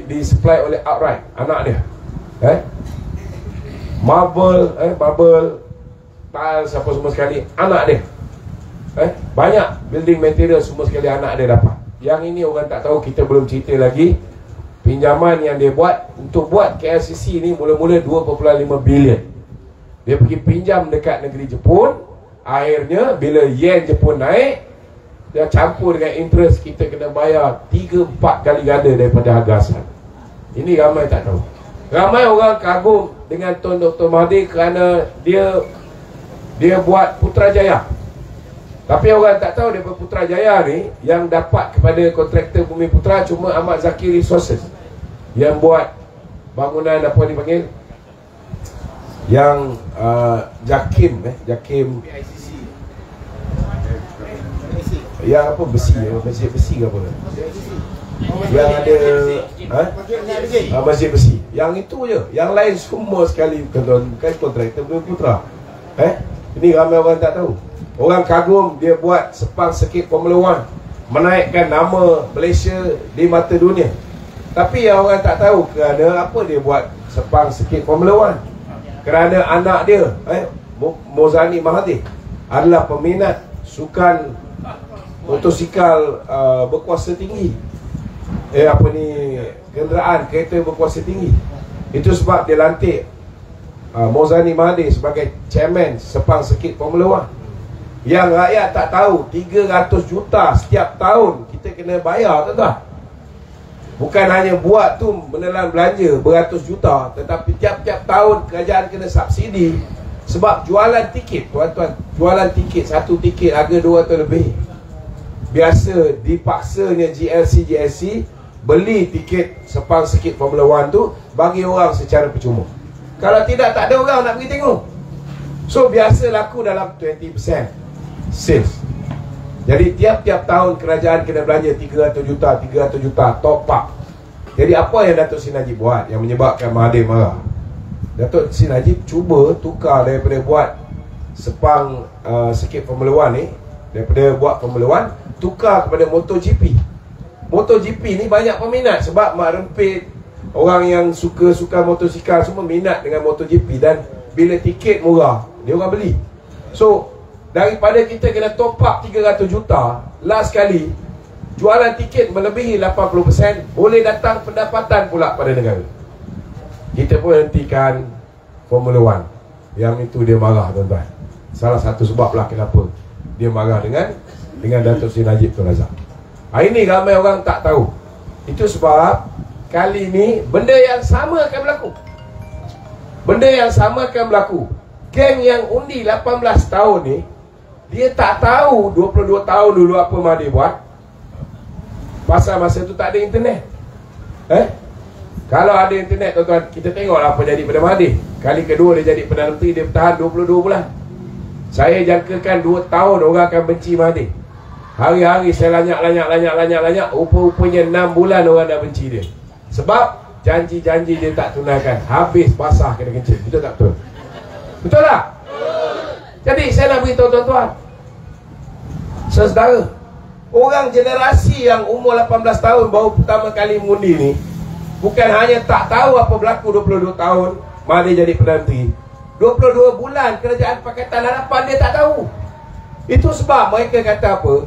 di supply oleh Outright, anak dia. Marble, tiles apa semua sekali anak dia. Banyak building material semua sekali anak dia dapat. Yang ini orang tak tahu, kita belum cerita lagi pinjaman yang dia buat untuk buat KLCC ni mula-mula 2.5 bilion. Dia pergi pinjam dekat negeri Jepun. Akhirnya bila yen Jepun naik, dia campur dengan interest, kita kena bayar 3-4 kali ganda daripada harga asal. Ini ramai tak tahu. Ramai orang kagum dengan Tun Dr. Mahathir kerana dia buat Putrajaya. Tapi orang tak tahu daripada Putrajaya ni, yang dapat kepada kontraktor Bumi Putra cuma Ahmad Zaki Resources, yang buat bangunan apa dipanggil, yang Jakim yang apa besi, masjid besi ke apa, yang ada masjid besi, yang itu je. Yang lain semua sekali bukan kontraktor Bumi Putra. Ini ramai orang tak tahu. Orang kagum dia buat Sepang Circuit Formula 1, menaikkan nama Malaysia di mata dunia. Tapi yang orang tak tahu kerana apa dia buat Sepang Circuit Formula 1. Kerana anak dia Mozani Mahathir adalah peminat sukan motosikal berkuasa tinggi, kenderaan kereta berkuasa tinggi. Itu sebab dia lantik Mozani Mahathir sebagai chairman Sepang Circuit Formula 1. Yang rakyat tak tahu, 300 juta setiap tahun kita kena bayar, tuan-tuan. Bukan hanya buat tu menelan belanja beratus juta, tetapi tiap-tiap tahun kerajaan kena subsidi. Sebab jualan tiket, tuan-tuan, jualan tiket, satu tiket harga 200 lebih. Biasa dipaksanya GLC beli tiket Sepang Circuit Formula 1 tu bagi orang secara percuma. Kalau tidak, tak ada orang nak pergi tengok. So biasa laku dalam 20% sales. Jadi tiap-tiap tahun kerajaan kena belanja 300 juta top up. Jadi apa yang Datuk Seri Najib buat yang menyebabkan Mahathir marah? Datuk Seri Najib cuba tukar daripada buat Sepang Circuit Formula 1 ni, daripada buat Formula 1, tukar kepada MotoGP. MotoGP ni banyak peminat sebab mak rempit, orang yang suka motosikal semua minat dengan MotoGP, dan bila tiket murah dia orang beli. So daripada kita kena top up 300 juta, last kali jualan tiket melebihi 80%, boleh datang pendapatan pula pada negara. Kita pun hentikan Formula 1. Yang itu dia marah, tuan-tuan. Salah satu sebab lah kenapa dia marah dengan Datuk Seri Najib Tun Razak. Ini ramai orang tak tahu. Itu sebab kali ni benda yang sama akan berlaku. Benda yang sama akan berlaku. Geng yang undi 18 tahun ni, dia tak tahu 22 tahun dulu apa Mahathir buat. Pasal masa tu tak ada internet. Kalau ada internet, tuan-tuan, kita tengoklah apa jadi pada Mahathir. Kali kedua dia jadi Perdana Menteri, dia bertahan 22 bulan. Saya jangkakan 2 tahun orang akan benci Mahathir. Hari-hari saya lanyak. Rupa-rupanya 6 bulan orang dah benci dia. Sebab janji-janji dia tak tunaikan. Habis basah kena kencing. Betul tak betul? Betul tak? Jadi saya nak beritahu tuan-tuan, saudara, orang generasi yang umur 18 tahun baru pertama kali mengundi ni, bukan hanya tak tahu apa berlaku 22 tahun Mahathir jadi Perdana Menteri, 22 bulan kerajaan Pakatan Harapan dia tak tahu. Itu sebab mereka kata apa?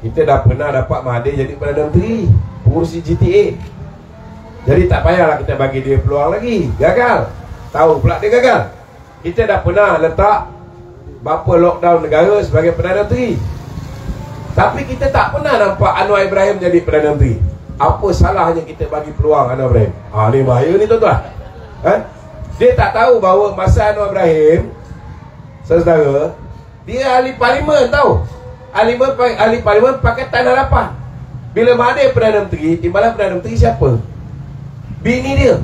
Kita dah pernah dapat Mahathir jadi Perdana Menteri, pengurusi GTA. Jadi tak payahlah kita bagi dia peluang lagi. Gagal. Tahu pula dia gagal. Kita dah pernah letak berapa lockdown negara sebagai Perdana Menteri, tapi kita tak pernah nampak Anwar Ibrahim jadi Perdana Menteri. Apa salahnya kita bagi peluang Anwar Ibrahim? Ni bahaya ni, tuan-tuan. Dia tak tahu bahawa masa Anwar Ibrahim, saudara, dia ahli parlimen, tahu? Ahli parlimen Pakatan Harapan. Bila Mahathir Perdana Menteri, timbalan Perdana Menteri siapa? Bini dia,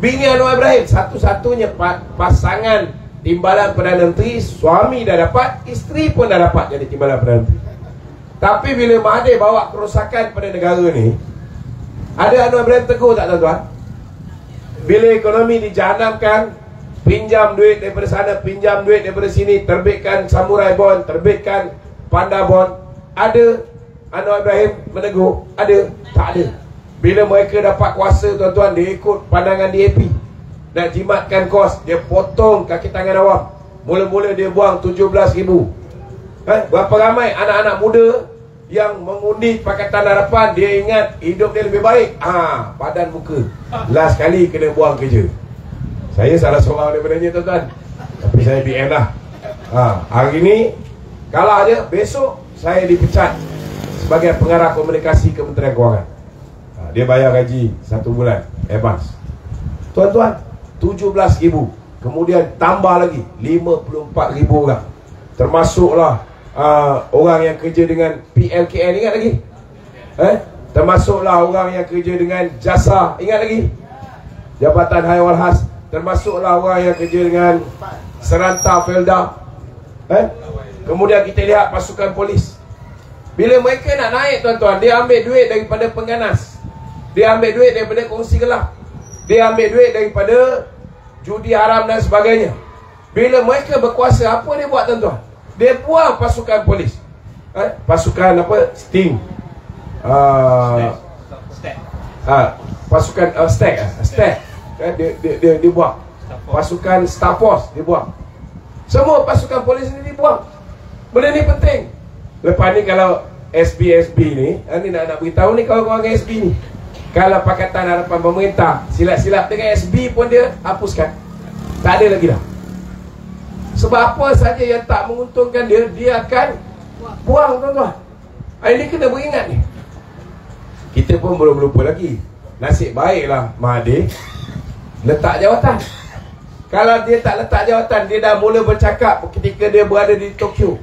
bini Anwar Ibrahim, satu-satunya pasangan timbalan Perdana Menteri, suami dah dapat, isteri pun dah dapat jadi timbalan Perdana Menteri. Tapi bila Mahathir bawa kerosakan pada negara ni, ada Anwar Ibrahim tegur tak tuan-tuan? Bila ekonomi dijahanamkan, pinjam duit daripada sana, pinjam duit daripada sini, terbitkan Samurai Bond, terbitkan Panda Bond, ada Anwar Ibrahim menegur? Ada? Tak ada. Bila mereka dapat kuasa tuan-tuan, dia ikut pandangan DAP, nak jimatkan kos, dia potong kaki tangan awam. Mula-mula dia buang 17,000. Berapa ramai anak-anak muda yang mengundi Pakatan Harapan, dia ingat hidup dia lebih baik. Padan muka, last kali kena buang kerja. Saya salah seorang daripadanya tuan-tuan, tapi saya BM lah. Hari ni kalah je, besok saya dipecat sebagai pengarah komunikasi Kementerian Kewangan. Dia bayar gaji 1 bulan advance. Tuan-tuan, 17,000. Kemudian tambah lagi 54,000 orang. Termasuklah orang yang kerja dengan PLKN, ingat lagi? Termasuklah orang yang kerja dengan jasa, ingat lagi? Jabatan Hayawal Khas. Termasuklah orang yang kerja dengan Seranta Felda. Kemudian kita lihat pasukan polis. Bila mereka nak naik tuan-tuan, dia ambil duit daripada pengganas, dia ambil duit daripada kongsi gelap, dia ambil duit daripada judi haram dan sebagainya. Bila mereka berkuasa, apa dia buat tuan-tuan? Dia buang pasukan polis, pasukan apa? Sting, pasukan Stack, dia buang. Pasukan Star Force dia buang. Semua pasukan polis ni dibuang. Benda ni penting. Lepas ni kalau SB ni, ni nak beritahu ni kawan-kawan SB ni, kalau Pakatan Harapan pemerintah silap-silap dengan SB pun dia hapuskan. Tak ada lagi dah. Sebab apa saja yang tak menguntungkan dia, dia akan buang tuan-tuan. Ini kena beringat ni. Kita pun belum lupa lagi. Nasib baiklah Mahathir letak jawatan. Kalau dia tak letak jawatan, dia dah mula bercakap ketika dia berada di Tokyo,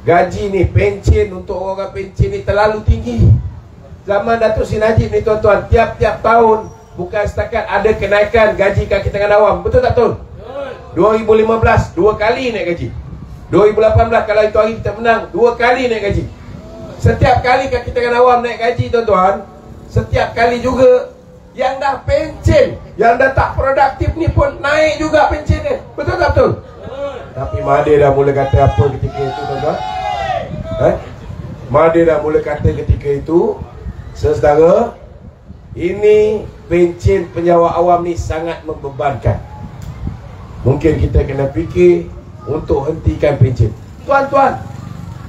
gaji ni, pencen untuk orang pencen ni terlalu tinggi. Zaman Datuk Seri Najib ni tuan-tuan, tiap-tiap tahun bukan setakat ada kenaikan gaji kaki tangan awam. Betul tak betul? 2015 2 kali naik gaji. 2018 kalau itu hari kita menang, 2 kali naik gaji. Setiap kali kaki tangan awam naik gaji tuan-tuan, setiap kali juga yang dah pencen, yang dah tak produktif ni pun naik juga pencen dia. Betul tak betul? Tapi Mahathir dah mula kata apa ketika itu tuan-tuan? Mahathir dah mula kata ketika itu, saudara, ini pencen penjawat awam ni sangat membebankan. Mungkin kita kena fikir untuk hentikan pencen. Tuan-tuan,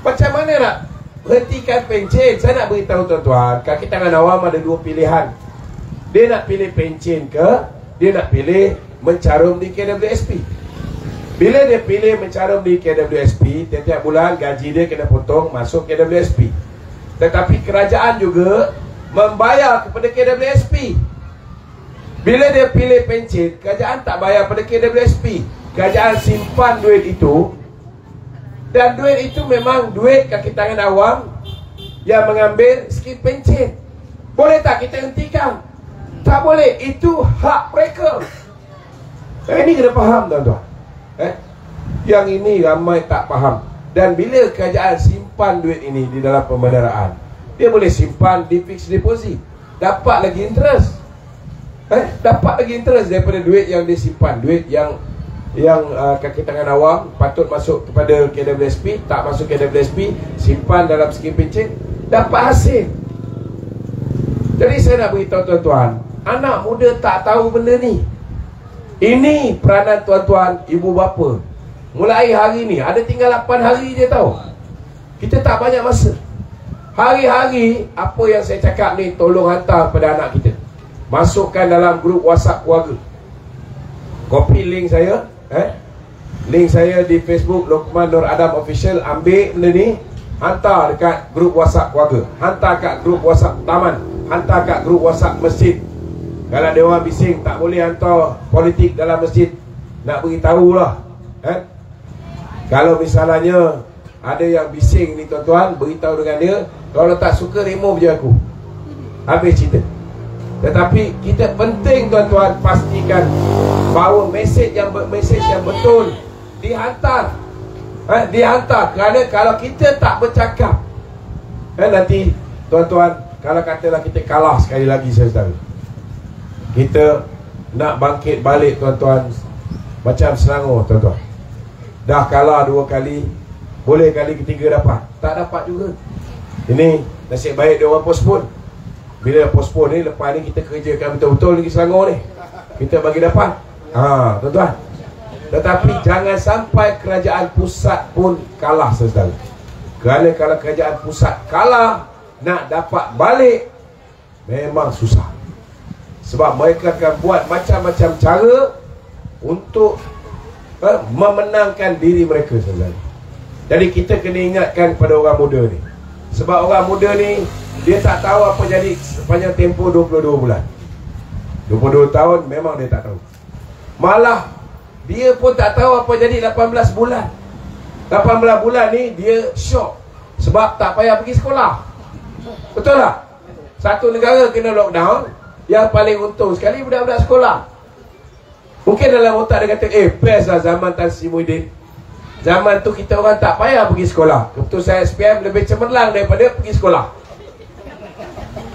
macam mana nak hentikan pencen? Saya nak beritahu tuan-tuan, kaki tangan awam ada 2 pilihan. Dia nak pilih pencen ke, dia nak pilih mencarum di KWSP. Bila dia pilih mencarum di KWSP, tiap-tiap bulan gaji dia kena potong masuk KWSP. Tetapi kerajaan juga membayar kepada KWSP. Bila dia pilih pencen, kerajaan tak bayar pada KWSP. Kerajaan simpan duit itu, dan duit itu memang duit kaki tangan awam yang mengambil skim pencen. Boleh tak kita hentikan? Tak boleh, itu hak mereka. Ini kena faham tuan-tuan. Yang ini ramai tak faham. Dan bila kerajaan simpan duit ini di dalam pembendaraan, dia boleh simpan di fixed deposit, dapat lagi interest. Dapat lagi interest daripada duit yang disimpan. Duit yang kaki tangan awam patut masuk kepada KWSP, tak masuk KWSP, simpan dalam skim pencen, dapat hasil. Jadi saya nak beritahu tuan-tuan, anak muda tak tahu benda ni. Ini peranan tuan-tuan, ibu bapa. Mulai hari ni, ada tinggal 8 hari je tahu. Kita tak banyak masa. Hari-hari, apa yang saya cakap ni, tolong hantar pada anak kita. Masukkan dalam grup WhatsApp keluarga. Copy link saya, link saya di Facebook Lokman Nur Adam Official. Ambil benda ni, hantar dekat grup WhatsApp keluarga, hantar kat grup WhatsApp taman, hantar kat grup WhatsApp masjid. Kalau ada orang bising, tak boleh hantar politik dalam masjid, nak beritahulah. Kalau misalnya ada yang bising ni tuan-tuan, beritahu dengan dia. Kalau tak suka, remove je aku, habis cerita. Tetapi kita penting tuan-tuan pastikan bahawa mesej yang betul dihantar. Dihantar. Kerana kalau kita tak bercakap, nanti tuan-tuan, kalau katalah kita kalah sekali lagi, saudara, kita nak bangkit balik, tuan-tuan, macam Selangor, tuan-tuan. Dah kalah 2 kali, boleh kali ketiga dapat? Tak dapat juga. Ini nasib baik dia orang postpone. Bila postpone ni, lepas ni kita kerjakan betul-betul lagi Selangor ni, kita bagi dapat. Tuan-tuan. Tetapi jangan sampai kerajaan pusat pun kalah, saudara. Kerana kalau kerajaan pusat kalah, nak dapat balik memang susah. Sebab mereka akan buat macam-macam cara untuk memenangkan diri mereka, saudara. Jadi kita kena ingatkan pada orang muda ni. Sebab orang muda ni, dia tak tahu apa jadi sepanjang tempoh 22 bulan. 22 tahun memang dia tak tahu. Malah dia pun tak tahu apa jadi 18 bulan. 18 bulan ni dia syok. Sebab tak payah pergi sekolah. Betul tak? Satu negara kena lockdown, yang paling untung sekali budak-budak sekolah. Mungkin dalam otak dia kata, best lah zaman Tan Sri Muhyiddin. Zaman tu kita orang tak payah pergi sekolah. Keputusan SPM lebih cemerlang daripada pergi sekolah.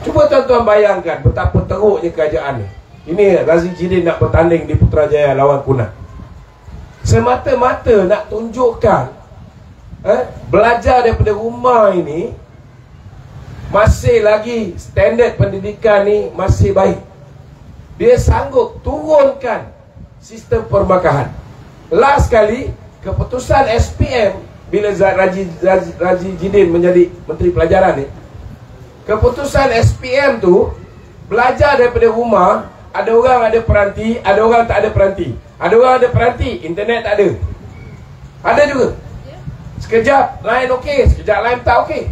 Cuba tuan-tuan bayangkan betapa teruknya kerajaan ni. Ini Razi Jidin nak bertanding di Putrajaya lawan Kunar. Semata-mata nak tunjukkan belajar daripada rumah ini masih lagi standard pendidikan ni masih baik. Dia sanggup turunkan sistem permakahan. Last kali keputusan SPM bila Razi Jidin menjadi Menteri Pelajaran ni, keputusan SPM tu belajar daripada rumah. Ada orang ada peranti, ada orang tak ada peranti. Ada orang ada peranti, internet tak ada. Ada juga. Sekejap line okey, sekejap line tak okey.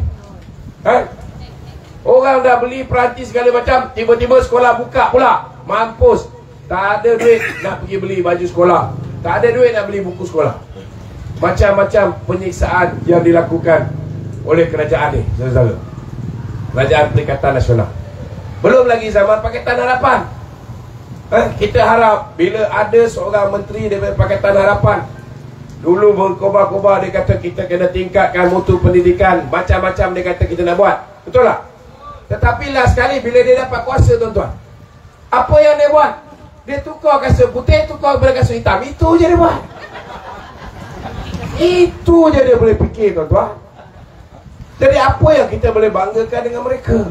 Orang dah beli peranti segala macam, tiba-tiba sekolah buka pula. Mampus. Tak ada duit nak pergi beli baju sekolah, tak ada duit nak beli buku sekolah. Macam-macam penyiksaan yang dilakukan oleh kerajaan ni, saudara. Kerajaan Perikatan Nasional. Belum lagi zaman Pakatan Harapan. Kita harap bila ada seorang menteri daripada Pakatan Harapan, dulu berkobar-kobar, dia kata kita kena tingkatkan mutu pendidikan, macam-macam dia kata kita nak buat. Betul tak? Tetapi last sekali bila dia dapat kuasa, tuan-tuan, apa yang dia buat? Dia tukar kasut putih, tukar kepada kasut hitam. Itu je dia buat. Itu je dia boleh fikir, tuan-tuan. Jadi apa yang kita boleh banggakan dengan mereka?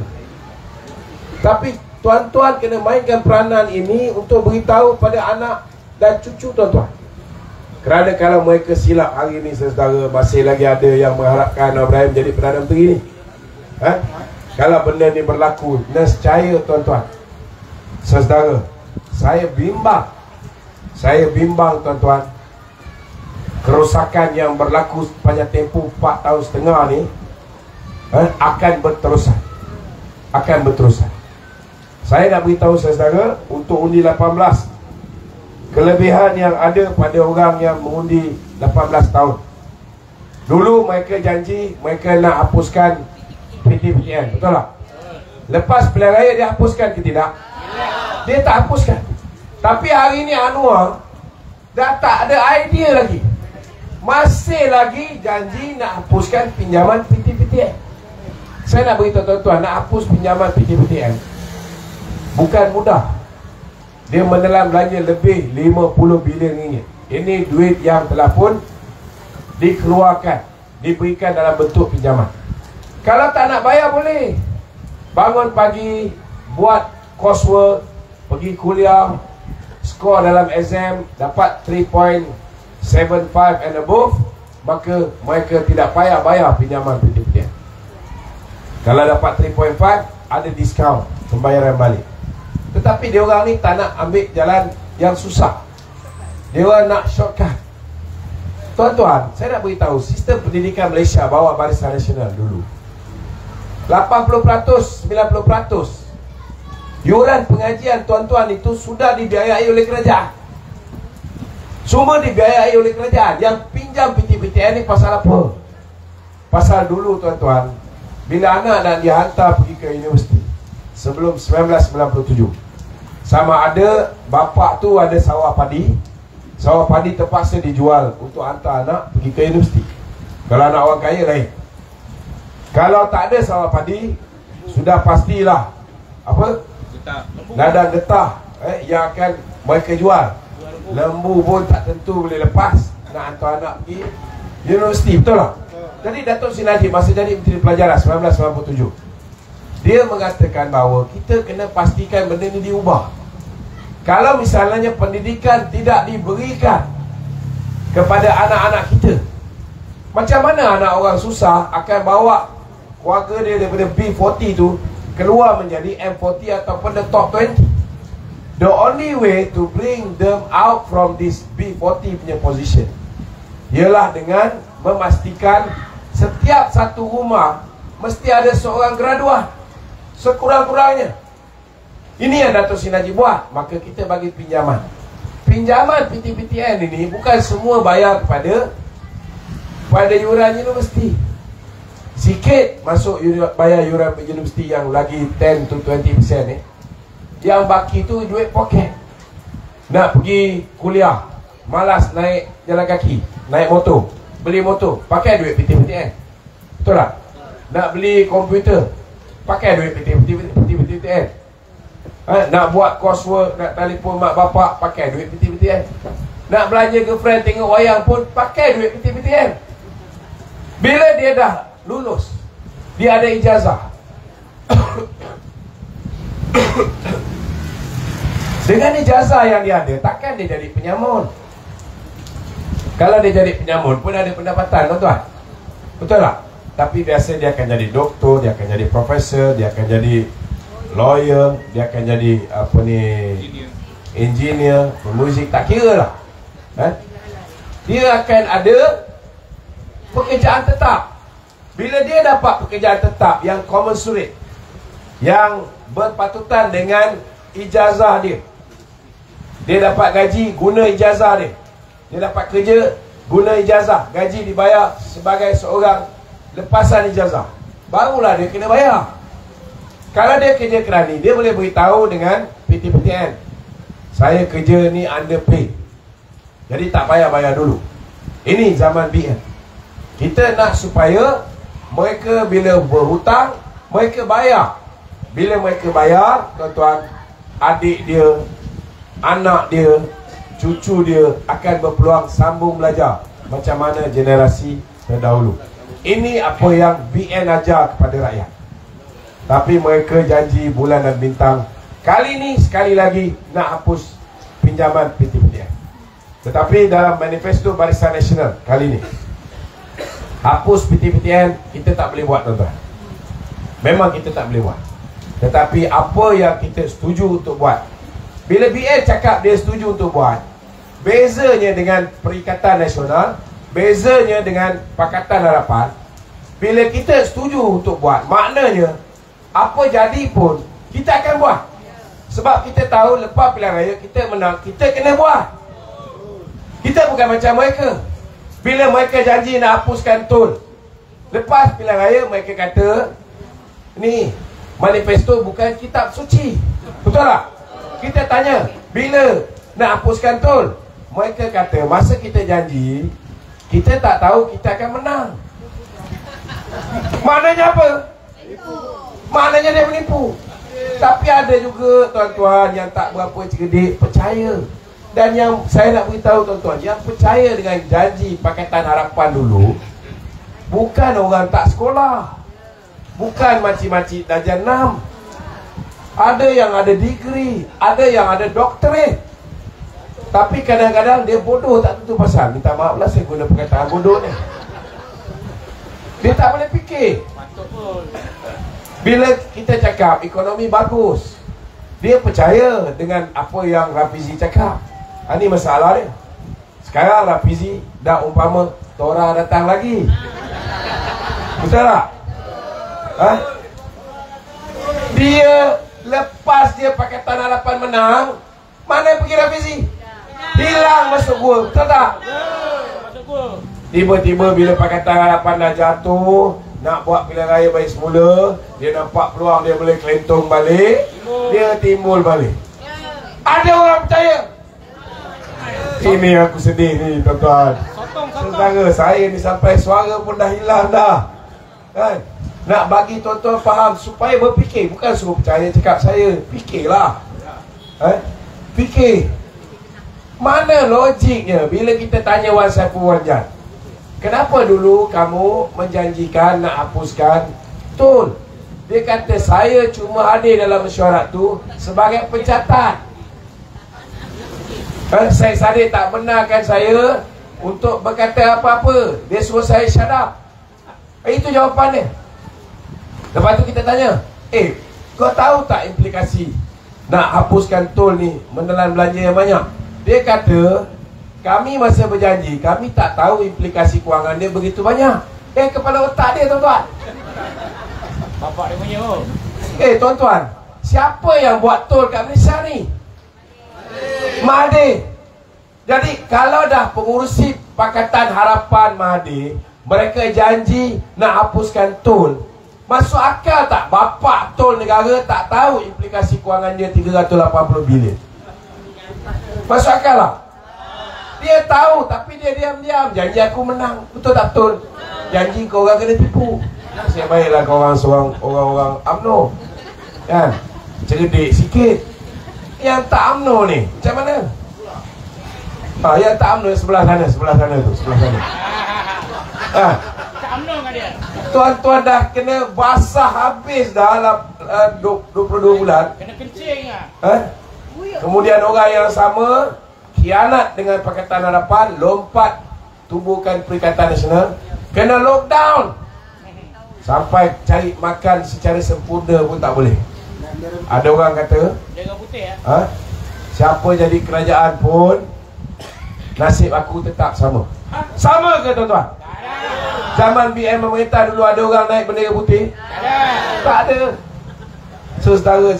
Tapi tuan-tuan kena mainkan peranan ini untuk beritahu pada anak dan cucu tuan-tuan. Kerana kalau mereka silap hari ini, saudara, masih lagi ada yang mengharapkan Ibrahim jadi Perdana Menteri ni. Kalau benda ni berlaku, nescaya tuan-tuan, saudara, saya bimbang tuan-tuan, kerosakan yang berlaku sepanjang tempoh 4 tahun setengah ni akan berterusan. Saya nak beritahu saudara, untuk undi 18, kelebihan yang ada pada orang yang mengundi 18 tahun. Dulu mereka janji mereka nak hapuskan PTPTN, betul tak? Lepas pilihan raya dia hapuskan ke tidak? Dia tak hapuskan. Tapi hari ni Anwar dah tak ada idea lagi, masih lagi janji nak hapuskan pinjaman PTPTN. Saya nak beritahu tuan-tuan, nak hapus pinjaman PTPTN bukan mudah. Dia menelan belanja lebih 50 bilion ringgit. Ini duit yang telah pun dikeluarkan, diberikan dalam bentuk pinjaman. Kalau tak nak bayar boleh. Bangun pagi, buat coursework, pergi kuliah, skor dalam exam dapat 3.75 and above, maka mereka tidak payah bayar pinjaman PTPTN. Kalau dapat 3.5, ada diskaun pembayaran balik. Tetapi dia orang ni tak nak ambil jalan yang susah. Dia orang nak shortcut. Tuan-tuan, saya nak beritahu, sistem pendidikan Malaysia bawah Barisan Nasional dulu 80%, 90% yuran pengajian tuan-tuan itu sudah dibiayai oleh kerajaan. Semua dibiayai oleh kerajaan. Yang pinjam PTPTN ni pasal apa? Pasal dulu tuan-tuan, bila anak nak dihantar pergi ke universiti sebelum 1997, Sama ada bapak tu ada sawah padi, sawah padi terpaksa dijual untuk hantar anak pergi ke universiti. Kalau anak orang kaya lain. Kalau tak ada sawah padi, sudah pastilah apa? Ladang getah yang akan mereka jual. Lembu pun tak tentu boleh lepas nak hantar anak pergi universiti, betul tak? Jadi Datuk Seri Najib masa jadi Menteri Pelajaran 1997, dia mengatakan bahawa kita kena pastikan benda ni diubah. Kalau misalnya pendidikan tidak diberikan kepada anak-anak kita, macam mana anak orang susah akan bawa keluarga dia daripada B40 tu keluar menjadi M40 ataupun the top 20? The only way to bring them out from this B40 punya position ialah dengan memastikan setiap satu rumah mesti ada seorang graduat sekurang-kurangnya. Ini yang Datuk Seri Najib buat. Maka kita bagi pinjaman. Pinjaman PTPTN ini bukan semua bayar kepada yuran universiti. Sikit masuk bayar yuran universiti yang lagi 10 to 20% ni. Yang baki tu duit poket. Nak pergi kuliah, malas naik jalan kaki, naik motor, beli motor, pakai duit PTPTN. Betul tak? Nak beli komputer, pakai duit PTPTN. Nak buat coursework, nak telefon mak bapak, pakai duit PTPTN. Nak belanja girlfriend tengok wayang pun pakai duit PTPTN. Bila dia dah lulus, dia ada ijazah, dengan ijazah yang dia ada, takkan dia jadi penyamun. Kalau dia jadi penyamun pun ada pendapatan, tuan-tuan. Betul tak? Tapi biasa dia akan jadi doktor, dia akan jadi profesor, dia akan jadi lawyer, dia akan jadi apa ni, engineer, pemuzik, tak kira lah. Dia akan ada pekerjaan tetap. Bila dia dapat pekerjaan tetap yang commensurate, yang berpatutan dengan ijazah dia, dia dapat gaji guna ijazah dia. Dia dapat kerja guna ijazah, gaji dibayar sebagai seorang lepasan ijazah, barulah dia kena bayar. Kalau dia kerja kerani, dia boleh beritahu dengan PTPTN, saya kerja ni underpaid, jadi tak payah bayar dulu. Ini zaman BN. Kita nak supaya mereka bila berhutang, mereka bayar. Bila mereka bayar, tuan-tuan, adik dia, anak dia, cucu dia akan berpeluang sambung belajar macam mana generasi terdahulu. Ini apa yang BN ajar kepada rakyat. Tapi mereka janji bulan dan bintang, kali ni sekali lagi nak hapus pinjaman PTPTN. Tetapi dalam manifesto Barisan Nasional kali ni, hapus PTPTN kita tak boleh buat, tuan-tuan. Memang kita tak boleh buat. Tetapi apa yang kita setuju untuk buat, bila BN cakap dia setuju untuk buat, bezanya dengan Perikatan Nasional, bezanya dengan Pakatan Harapan, bila kita setuju untuk buat, maknanya apa jadi pun kita akan buat. Sebab kita tahu lepas pilihan raya kita menang, kita kena buat. Kita bukan macam mereka. Bila mereka janji nak hapuskan tol, lepas pilihan raya mereka kata, ni manifesto bukan kitab suci. Betul tak? Kita tanya, bila nak hapuskan tol, mereka kata masa kita janji, kita tak tahu kita akan menang. Maknanya apa? Maknanya dia menipu. Tapi ada juga tuan-tuan yang tak berapa cerdik, percaya. Dan yang saya nak beritahu tuan-tuan, yang percaya dengan janji Pakatan Harapan dulu, bukan orang tak sekolah, bukan makcik-makcik darjah 6. Ada yang ada degree, ada yang ada doktorat. Tapi kadang-kadang dia bodoh tak tentu pasal. Minta maaf lah saya guna perkataan bodoh ni. Dia tak boleh fikir. Bila kita cakap ekonomi bagus, dia percaya dengan apa yang Rafizi cakap. Ini masalah dia. Sekarang Rafizi dah umpama Tora datang lagi. Betul tak? Dia lepas dia Pakatan Harapan menang, mana pergi Rafizi? Hilang masuk gua. Betul tak? Tiba-tiba bila Pakatan Harapan dah jatuh, nak buat pilihan raya baik semula, dia nampak peluang dia boleh kelentong balik, dia timbul balik. Ada orang percaya? Ini aku sedih ni tuan-tuan. Saudara saya ni sampai suara pun dah hilang dah. Kan? Nak bagi tuan-tuan faham supaya berfikir. Bukan suruh percaya cakap saya. Fikirlah. Fikir. Mana logiknya bila kita tanya Wan Saiful Wanjan, kenapa dulu kamu menjanjikan nak hapuskan tol? Dia kata saya cuma hadir dalam mesyuarat tu sebagai pencatat. Syed Saddiq tak benarkan saya untuk berkata apa-apa. Dia suruh saya shut up. Itu jawapan dia. Lepas tu kita tanya, kau tahu tak implikasi nak hapuskan tol ni menelan belanja yang banyak? Dia kata, kami masa berjanji, kami tak tahu implikasi kewangan dia begitu banyak. Kepala otak dia tuan-tuan. Bapak dia punya. Tuan-tuan, siapa yang buat tol kat Malaysia ni? Mahathir. Jadi kalau dah pengurusi Pakatan Harapan Mahathir, mereka janji nak hapuskan tol, masuk akal tak bapak tol negara tak tahu implikasi kewangan dia 380 bilion? Masuk akal lah. Dia tahu tapi dia diam-diam. Janji aku menang. Betul tak betul? Janji kau orang kena tipu. Nasib baiklah kau orang seorang orang-orang UMNO, kan? Cerdik sikit. Yang tak UMNO ni macam mana? Yang tak UMNO sebelah sana tu, sebelah sana. Tak UMNO kan dia? Tuan-tuan dah kena basah habis dah 22 bulan. Kena kencing lah. Kemudian orang yang sama khianat dengan Pakatan Harapan, lompat tubuhkan Perikatan Nasional, kena lockdown. Sampai cari makan secara sempurna pun tak boleh. Ada orang kata, siapa jadi kerajaan pun nasib aku tetap sama. Sama ke tuan-tuan? Zaman BM memerintah dulu ada orang naik bendera putih? Tak ada. Saudara,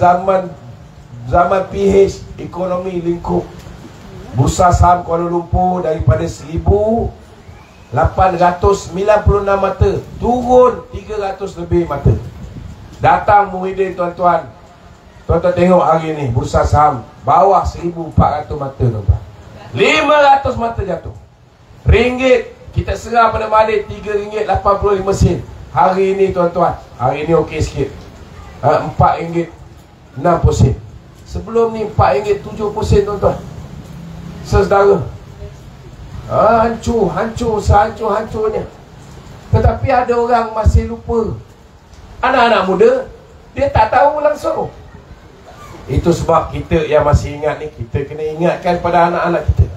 zaman PH, ekonomi lingkup, bursa saham Kuala Lumpur daripada 1,896 mata turun 300 lebih mata. Datang Muhyiddin tuan-tuan. Tuan-tuan tengok hari ni bursa saham bawah 1,400 mata tuan-tuan. 500 mata jatuh. Ringgit kita serah pada Mahathir RM3.85. Hari ni tuan-tuan, hari ni okey sikit. RM4.60. Sebelum ni RM4.70 tuan-tuan. Saudara, hancur sehancur-hancurnya. Tetapi ada orang masih lupa. Anak-anak muda, dia tak tahu langsung. Itu sebab kita yang masih ingat ni, kita kena ingatkan pada anak-anak kita.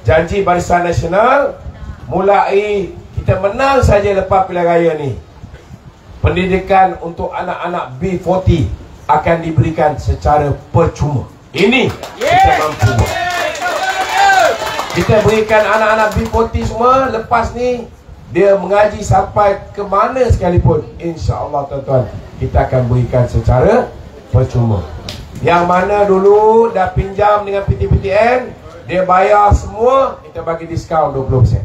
Janji Barisan Nasional, mulai kita menang saja lepas pilihan raya ni, pendidikan untuk anak-anak B40 akan diberikan secara percuma. Ini kita mampu buat. Kita berikan anak-anak B40 semua. Lepas ni dia mengaji sampai ke mana sekalipun, insya-Allah tuan-tuan, kita akan berikan secara percuma. Yang mana dulu dah pinjam dengan PTPTN, dia bayar semua, kita bagi diskaun 20%.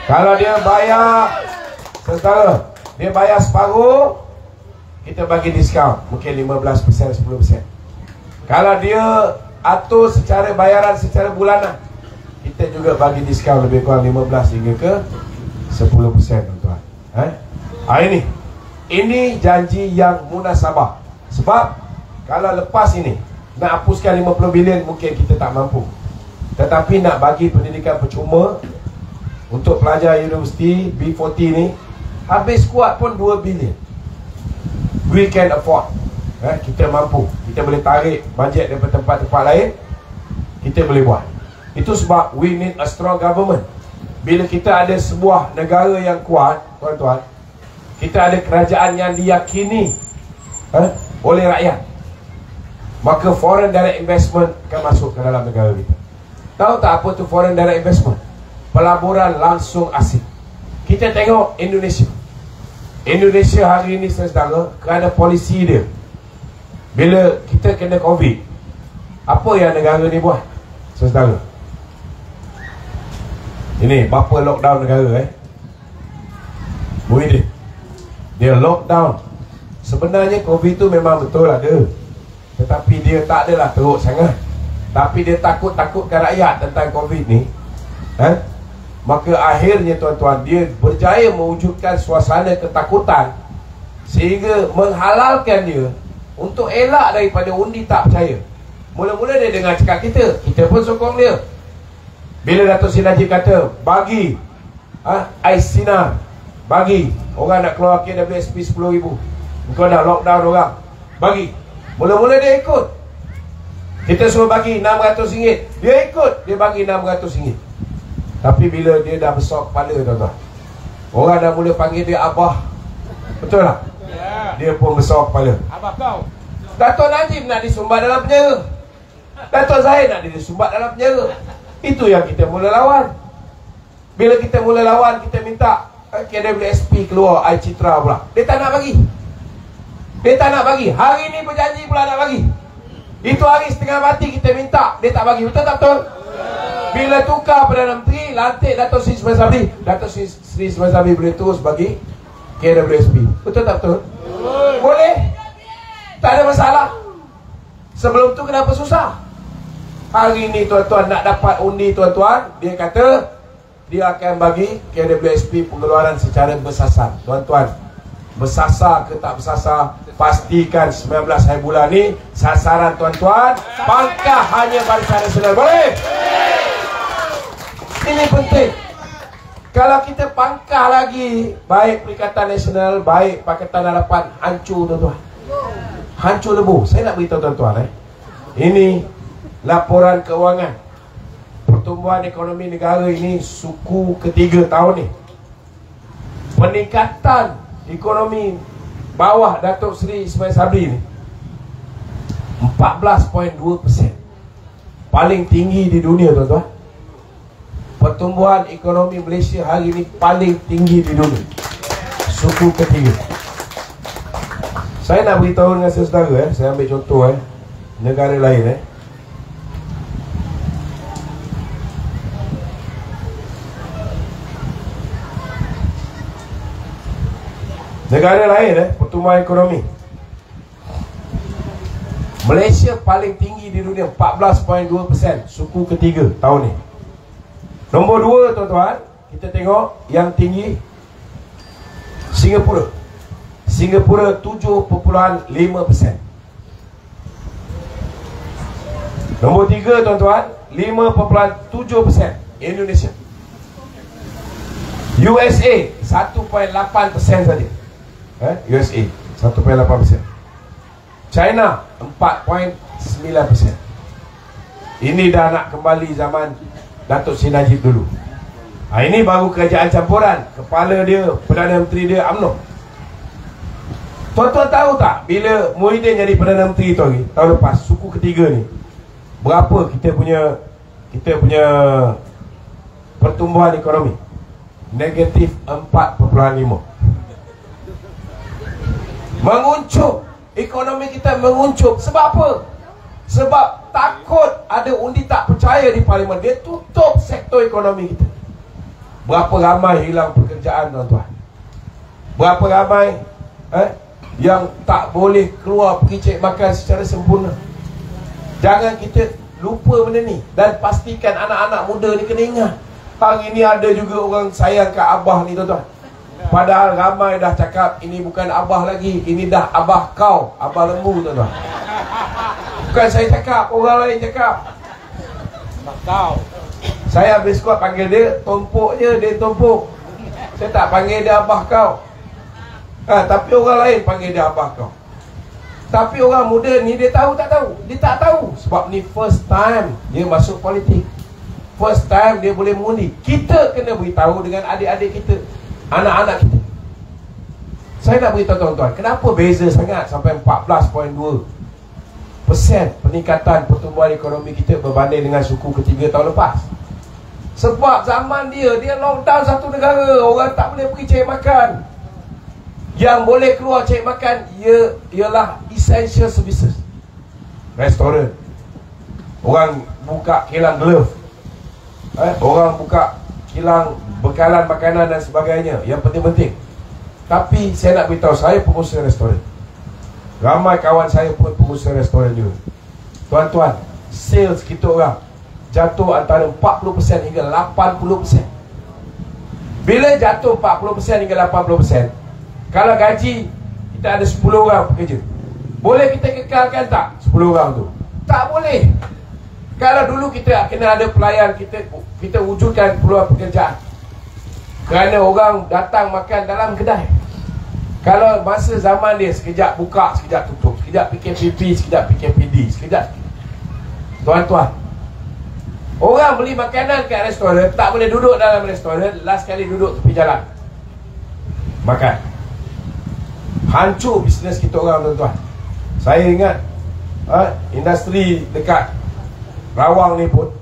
Kalau dia bayar, saudara, dia bayar separuh, kita bagi diskaun mungkin 15%, 10%. Kalau dia atur secara bayaran secara bulanan, kita juga bagi diskaun lebih kurang 15 hingga ke 10% tuan-tuan. Ini janji yang munasabah. Sebab kalau lepas ini nak hapuskan 50 bilion mungkin kita tak mampu. Tetapi nak bagi pendidikan percuma untuk pelajar universiti B40 ni, habis kuat pun 2 bilion. We can afford. Kita mampu. Kita boleh tarik bajet daripada tempat-tempat lain, kita boleh buat. Itu sebab we need a strong government. Bila kita ada sebuah negara yang kuat, tuan-tuan, kita ada kerajaan yang diyakini oleh rakyat, maka foreign direct investment akan masuk ke dalam negara kita. Tahu tak apa tu foreign direct investment? Pelaburan langsung asing. Kita tengok Indonesia. Indonesia hari ini saudara, kerana polisi dia, bila kita kena COVID, apa yang negara ni buat saudara? Ini bapa lockdown negara Muhyiddin, dia lockdown. Sebenarnya COVID tu memang betul ada, tetapi dia tak adalah teruk sangat. Tapi dia takut-takutkan rakyat tentang COVID ni. Maka akhirnya tuan-tuan, dia berjaya mewujudkan suasana ketakutan sehingga menghalalkan dia untuk elak daripada undi tak percaya. Mula-mula dia dengar cakap kita pun sokong dia. Bila Datuk Seri Najib kata bagi ais sinar, bagi orang nak keluar KWSP 10,000, engkau dah lockdown orang, bagi. Mula-mula dia ikut. Kita suruh bagi RM600, dia ikut, dia bagi RM600. Tapi bila dia dah besar kepala, tuan-tuan, orang dah mula panggil dia Abah. Betul tak? Ya. Dia pun besar kepala. Abah kau. Datuk Najib nak disumbat dalam penjara, Datuk Zahid nak disumbat dalam penjara. Itu yang kita mula lawan. Bila kita mula lawan, kita minta KWSP keluar air citra pula. Dia tak nak bagi. Dia tak nak bagi. Hari ni berjanji pula nak bagi. Itu hari setengah mati kita minta, dia tak bagi. Betul tak betul? Bila tukar Perdana Menteri, lantik Datuk Seri Ismail Sabri, Datuk Seri Ismail Sabri boleh terus bagi KWSP. Betul tak betul? Boleh. Tak ada masalah. Sebelum tu kenapa susah? Hari ni tuan-tuan nak dapat undi, tuan-tuan, dia kata dia akan bagi KWSP pengeluaran secara bersasar. Tuan-tuan, bersasar ke tak bersasar, pastikan 19 hari bulan ni sasaran tuan-tuan pangkah hanya Barisan Nasional. Boleh? Ini penting. Kalau kita pangkah lagi, baik Perikatan Nasional, baik Pakatan Harapan, hancur tuan-tuan. Hancur lebu. Saya nak beritahu tuan-tuan, ini laporan keuangan pertumbuhan ekonomi negara ini suku ketiga tahun ni. Peningkatan ekonomi bawah Datuk Seri Ismail Sabri ni 14.2%. Paling tinggi di dunia, tuan-tuan. Pertumbuhan ekonomi Malaysia hari ini paling tinggi di dunia, suku ketiga. Saya nak beritahu dengan saudara, saya ambil contoh negara lain. Negara lain pertumbuhan ekonomi. Malaysia paling tinggi di dunia, 14.2%, suku ketiga tahun ni. Nombor 2, tuan-tuan, kita tengok yang tinggi Singapura. Singapura 7.5%. Nombor 3, tuan-tuan, 5.7%. Indonesia. USA 1.8% saja. USA 1.8%. China 4.9%. Ini dah nak kembali zaman Datuk Seri Najib dulu. Ini baru kerajaan campuran. Kepala dia, Perdana Menteri dia UMNO. Tuan-tuan tahu tak, bila Muhyiddin jadi Perdana Menteri tu lagi, tahun lepas, suku ketiga ni, berapa kita punya pertumbuhan ekonomi? Negatif 4.5. Menguncup. Ekonomi kita menguncup. Sebab apa? Sebab takut ada undi tak percaya di Parlimen. Dia tutup sektor ekonomi kita. Berapa ramai hilang pekerjaan, tuan-tuan? Berapa ramai yang tak boleh keluar pergi cek makan secara sempurna. Jangan kita lupa benda ni. Dan pastikan anak-anak muda ni kena ingat, hari ni ada juga orang sayang kat Abah ni, tuan-tuan. Padahal ramai dah cakap ini bukan Abah lagi, ini dah Abah kau, Abah lembu, tuan-tuan. Bukan saya cakap, orang lain cakap. Abah kau. Saya habis kuat panggil dia, tumpuk je, dia tumpuk. Saya tak panggil dia Abah kau. Tapi orang lain panggil dia Abah kau. Tapi orang muda ni dia tahu tak tahu? Dia tak tahu. Sebab ni first time dia masuk politik. First time dia boleh mengundi. Kita kena beritahu dengan adik-adik kita, anak-anak kita. Saya nak beritahu tuan-tuan, kenapa beza sangat sampai 14.2% peningkatan pertumbuhan ekonomi kita berbanding dengan suku ketiga tahun lepas? Sebab zaman dia lockdown satu negara, orang tak boleh pergi cari makan. Yang boleh keluar cari makan ialah essential services. Restoran, orang buka kilang glove, orang buka kilang bekalan makanan dan sebagainya, yang penting-penting. Tapi saya nak beritahu, saya pengusaha restoran. Ramai kawan saya pun pengusaha restoran juga. Tuan-tuan, sales kita orang jatuh antara 40% hingga 80%. Bila jatuh 40% hingga 80%, kalau gaji kita ada 10 orang pekerja, boleh kita kekalkan tak 10 orang tu? Tak boleh. Kalau dulu kita kena ada pelayan, kita wujudkan peluang pekerjaan. Kerana orang datang makan dalam kedai. Kalau masa zaman dia sekejap buka, sekejap tutup, sekejap PKPP, sekejap PKPD, sekejap. Tuan-tuan, orang beli makanan kat restoran, tak boleh duduk dalam restoran. Last kali duduk tepi jalan makan. Hancur bisnes kita orang, tuan-tuan. Saya ingat industri dekat Rawang ni pun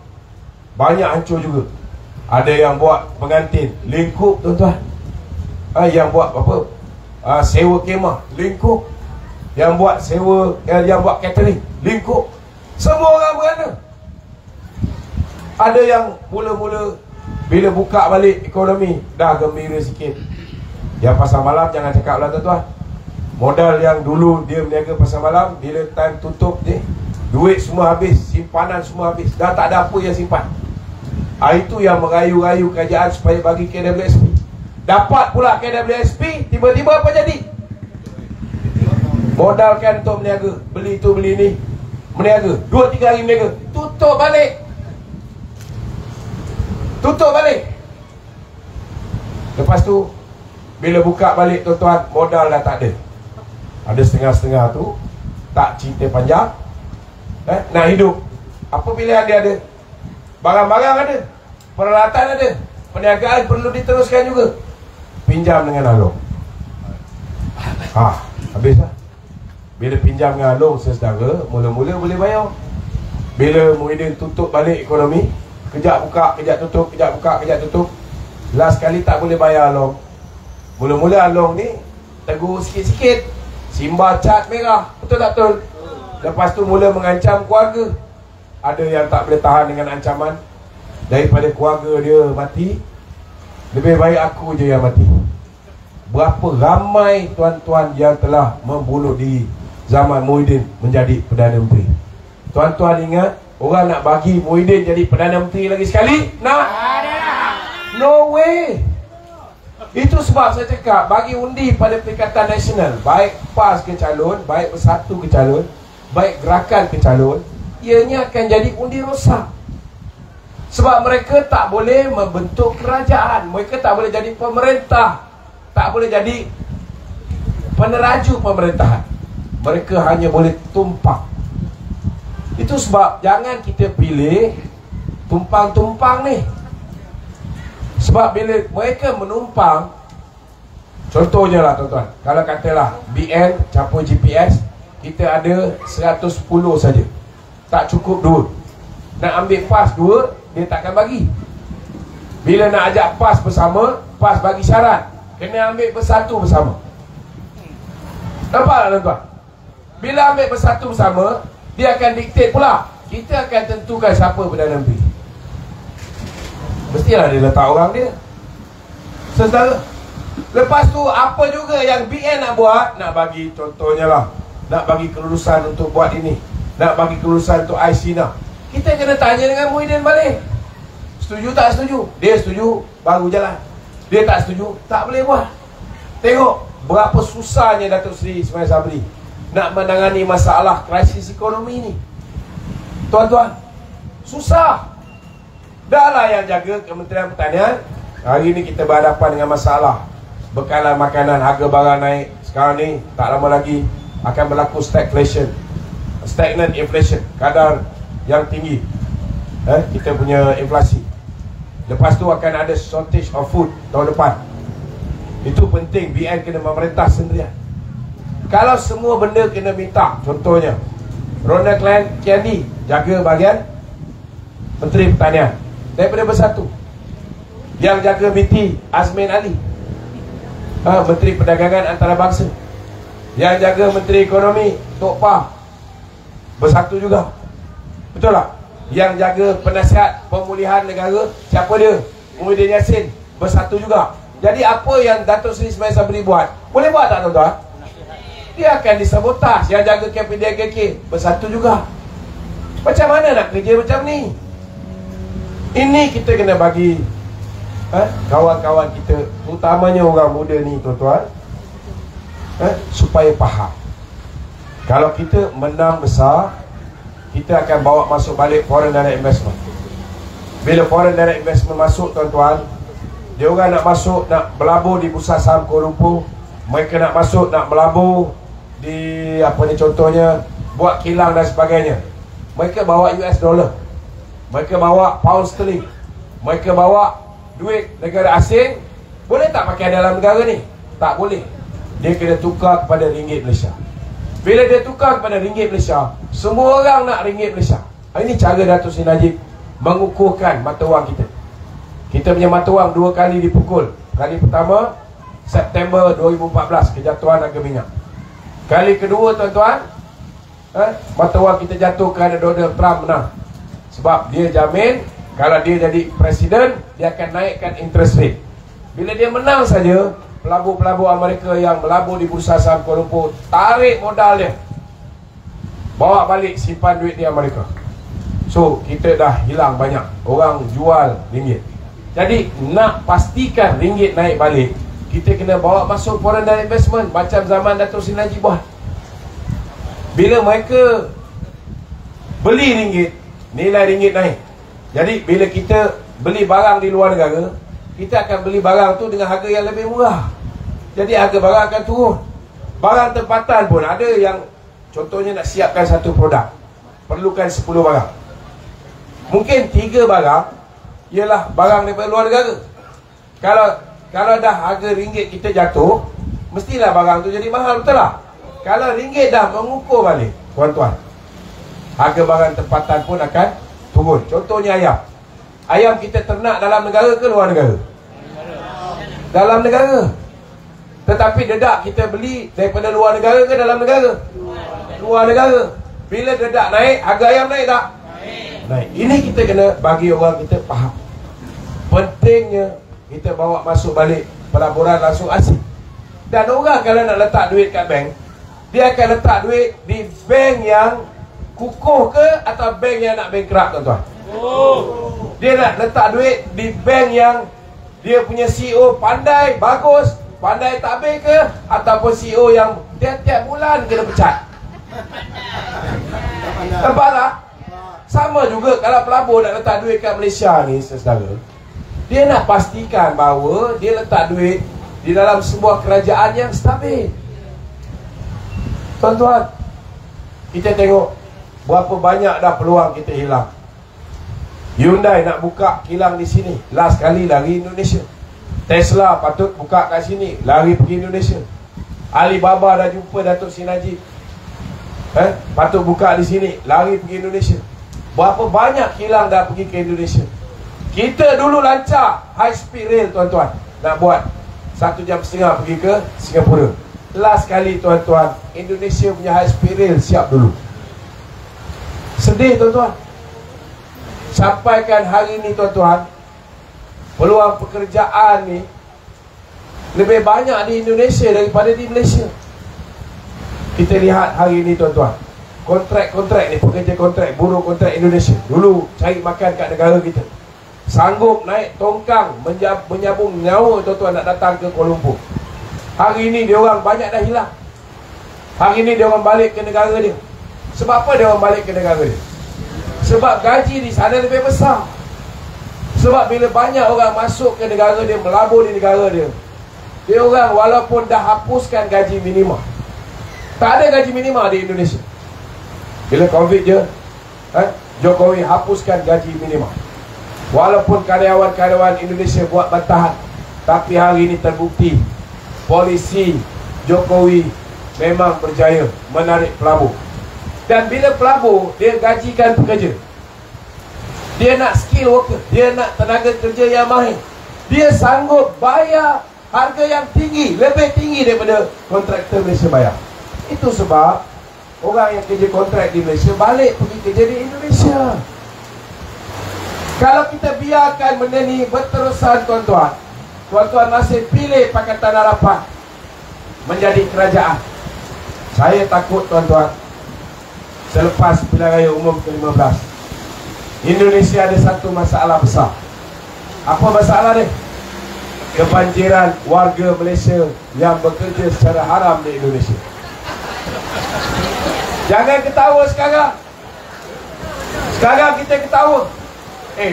banyak hancur juga. Ada yang buat pengantin, lingkup, tuan-tuan. Yang buat apa? Sewa kemah, lingkup. Yang buat sewa, yang buat catering, lingkup. Semua orang berana. Ada yang mula-mula bila buka balik ekonomi dah gembira sikit. Yang pasar malam jangan cakap lah, tuan-tuan. Modal yang dulu dia berniaga pasar malam, bila time tutup ni, duit semua habis, simpanan semua habis, dah tak ada apa yang simpan. Itu yang merayu-rayu kerajaan supaya bagi KWSP. Dapat pula KWSP, tiba-tiba apa jadi? Modalkan untuk berniaga, beli tu beli ni, berniaga 2-3 hari berniaga, tutup balik. Tutup balik. Lepas tu bila buka balik, tuan-tuan, modal dah tak ada. Ada setengah-setengah tu tak cinta panjang, nak hidup. Apa pilihan dia ada? Barang-barang ada, peralatan ada, perniagaan perlu diteruskan juga. Pinjam dengan Along. Habis lah. Bila pinjam dengan Along sesedara, mula-mula boleh bayar. Bila Muhyiddin tutup balik ekonomi, kejap buka, kejap tutup, kejap buka, kejap tutup, last kali tak boleh bayar Along. Mula-mula Along ni tegur sikit-sikit, simba cat merah, betul tak betul? Lepas tu mula mengancam keluarga. Ada yang tak boleh tahan dengan ancaman. Daripada keluarga dia mati, lebih baik aku je yang mati. Berapa ramai tuan-tuan yang telah membunuh diri zaman Muhyiddin menjadi Perdana Menteri. Tuan-tuan ingat, orang nak bagi Muhyiddin jadi Perdana Menteri lagi sekali? Nak? No way. Itu sebab saya cakap, bagi undi pada Perikatan Nasional, baik PAS ke calon, baik Bersatu ke calon, baik Gerakan ke calon, ianya akan jadi undi rosak. Sebab mereka tak boleh membentuk kerajaan, mereka tak boleh jadi pemerintah, tak boleh jadi peneraju pemerintahan. Mereka hanya boleh tumpang. Itu sebab jangan kita pilih tumpang-tumpang ni. Sebab bila mereka menumpang, contohnya lah, tuan-tuan, kalau katalah BN campur GPS, kita ada 110 saja, tak cukup 2. Nak ambil PAS 2, dia takkan bagi. Bila nak ajak PAS bersama, PAS bagi syarat, kena ambil Bersatu bersama. Nampak tak, tuan-tuan? Bila ambil Bersatu bersama, dia akan diktat pula. Kita akan tentukan siapa Perdana Menteri. Mestilah dia letak orang dia, saudara. Lepas tu apa juga yang BN nak buat, nak bagi, contohnya lah, nak bagi kelulusan untuk buat ini, nak bagi kelulusan untuk ICNA. Kita kena tanya dengan Muhyiddin balik, setuju tak setuju. Dia setuju, baru jalan. Dia tak setuju, tak boleh buat. Tengok berapa susahnya Datuk Seri Ismail Sabri nak menangani masalah krisis ekonomi ni. Tuan-tuan, susah. Dah lah yang jaga Kementerian Pertanian. Hari ni kita berhadapan dengan masalah bekalan makanan, harga barang naik. Sekarang ni tak lama lagi akan berlaku stagflation, stagnant inflation, kadar yang tinggi. Kita punya inflasi. Lepas tu akan ada shortage of food tahun depan. Itu penting, BN kena memerintah sendirian. Kalau semua benda kena minta, contohnya Ronald Kiandi jaga bahagian Menteri Pertanian daripada Bersatu, yang jaga BT Azmin Ali, Menteri Perdagangan Antarabangsa, yang jaga Menteri Ekonomi Tok Pah Bersatu juga, betul tak? Yang jaga Penasihat Pemulihan Negara, siapa dia? Muhyiddin Yassin, Bersatu juga. Jadi apa yang Datuk Seri Ismail Sabri buat, boleh buat tak, tuan-tuan? dia akan disabotaj. Yang jaga KPDKK bersatu juga. Macam mana nak kerja macam ni? Ini kita kena bagi kawan-kawan kita, utamanya orang muda ni tuan-tuan, supaya faham. Kalau kita menang besar, kita akan bawa masuk balik foreign direct investment. Bila foreign direct investment masuk tuan-tuan, dia orang nak masuk, nak berlabur di Bursa Saham Kuala Lumpur. Mereka nak masuk, nak berlabur di apa ni contohnya, buat kilang dan sebagainya. Mereka bawa US dollar, mereka bawa pound sterling, mereka bawa duit negara asing. Boleh tak pakai dalam negara ni? Tak boleh. Dia kena tukar kepada ringgit Malaysia. Bila dia tukar kepada ringgit Malaysia, semua orang nak ringgit Malaysia. Ini cara Datuk Seri Najib mengukuhkan mata wang kita. Kita punya mata wang 2 kali dipukul. Kali pertama September 2014, kejatuhan harga minyak. Kali kedua tuan-tuan, mata wang kita jatuh kerana Donald Trump menang. Sebab dia jamin kalau dia jadi presiden, dia akan naikkan interest rate. Bila dia menang saja, pelabur-pelabur Amerika yang melabur di Bursa Saham Kuala Lumpur tarik modal dia, bawa balik simpan duit di Amerika. So kita dah hilang banyak orang jual ringgit. Jadi nak pastikan ringgit naik balik, kita kena bawa masuk foreign direct investment macam zaman Datuk Seri Najib buat. Bila mereka beli ringgit, nilai ringgit naik. Jadi bila kita beli barang di luar negara, kita akan beli barang tu dengan harga yang lebih murah. Jadi harga barang akan turun. Barang tempatan pun ada yang, contohnya nak siapkan satu produk, perlukan 10 barang. Mungkin 3 barang ialah barang daripada luar negara. Kalau dah harga ringgit kita jatuh, mestilah barang tu jadi mahal, betul tak? Kalau ringgit dah mengukur balik, tuan-tuan, harga barang tempatan pun akan turun. Contohnya ayam. Ayam kita ternak dalam negara ke luar negara? Dalam negara. Tetapi dedak kita beli daripada luar negara ke dalam negara? Luar negara. Bila dedak naik, harga ayam naik tak? Naik. Ini kita kena bagi orang kita faham. Pentingnya kita bawa masuk balik pelaburan langsung asing. Dan orang kalau nak letak duit kat bank, dia akan letak duit di bank yang kukuh ke atau bank yang nak bankrupt, tuan-tuan? Dia nak letak duit di bank yang dia punya CEO pandai, bagus, pandai takbir ke, ataupun CEO yang tiap-tiap bulan kena pecat? Nampak tak? Sama juga kalau pelabur nak letak duit kat Malaysia ni, saudara, dia nak pastikan bahawa dia letak duit di dalam sebuah kerajaan yang stabil. Tuan-tuan, kita tengok berapa banyak dah peluang kita hilang. Hyundai nak buka kilang di sini, last kali lari Indonesia. Tesla patut buka kat sini, lari pergi Indonesia. Alibaba dah jumpa Datuk Seri Najib, patut buka di sini, lari pergi Indonesia. Berapa banyak kilang dah pergi ke Indonesia. Kita dulu lancar high speed rail, tuan-tuan, nak buat 1.5 jam pergi ke Singapura. Last kali, tuan-tuan, Indonesia punya high speed rail siap dulu. Sedih, tuan-tuan. Sampaikan hari ni, tuan-tuan, peluang pekerjaan ni lebih banyak di Indonesia daripada di Malaysia. Kita lihat hari ni, tuan-tuan, kontrak-kontrak ni, pekerja kontrak, buruh kontrak Indonesia dulu cari makan kat negara kita, sanggup naik tongkang menyambung nyawa, tuan-tuan, nak datang ke Kuala Lumpur. Hari ni dia orang banyak dah hilang. Hari ni dia orang balik ke negara dia. Sebab apa dia orang balik ke negara dia? Sebab gaji di sana lebih besar. Sebab bila banyak orang masuk ke negara dia, melabur di negara dia, dia orang walaupun dah hapuskan gaji minima, tak ada gaji minima di Indonesia. Bila Covid je, Jokowi hapuskan gaji minima. Walaupun karyawan-karyawan Indonesia buat bantahan, tapi hari ini terbukti polisi Jokowi memang berjaya menarik pelabur. Dan bila pelabur, dia gajikan pekerja, dia nak skill worker, dia nak tenaga kerja yang mahir, dia sanggup bayar harga yang tinggi, lebih tinggi daripada kontraktor Malaysia bayar. Itu sebab orang yang kerja kontrak di Malaysia balik pergi kerja di Indonesia. Kalau kita biarkan benda ni berterusan, tuan-tuan, tuan-tuan masih pilih Pakatan Harapan menjadi kerajaan, Saya takut tuan-tuan, selepas pilihan raya umum ke-15, Indonesia ada satu masalah besar. Apa masalah dia? Kebanjiran warga Malaysia yang bekerja secara haram di Indonesia. Jangan ketawa sekarang. Sekarang kita ketawa.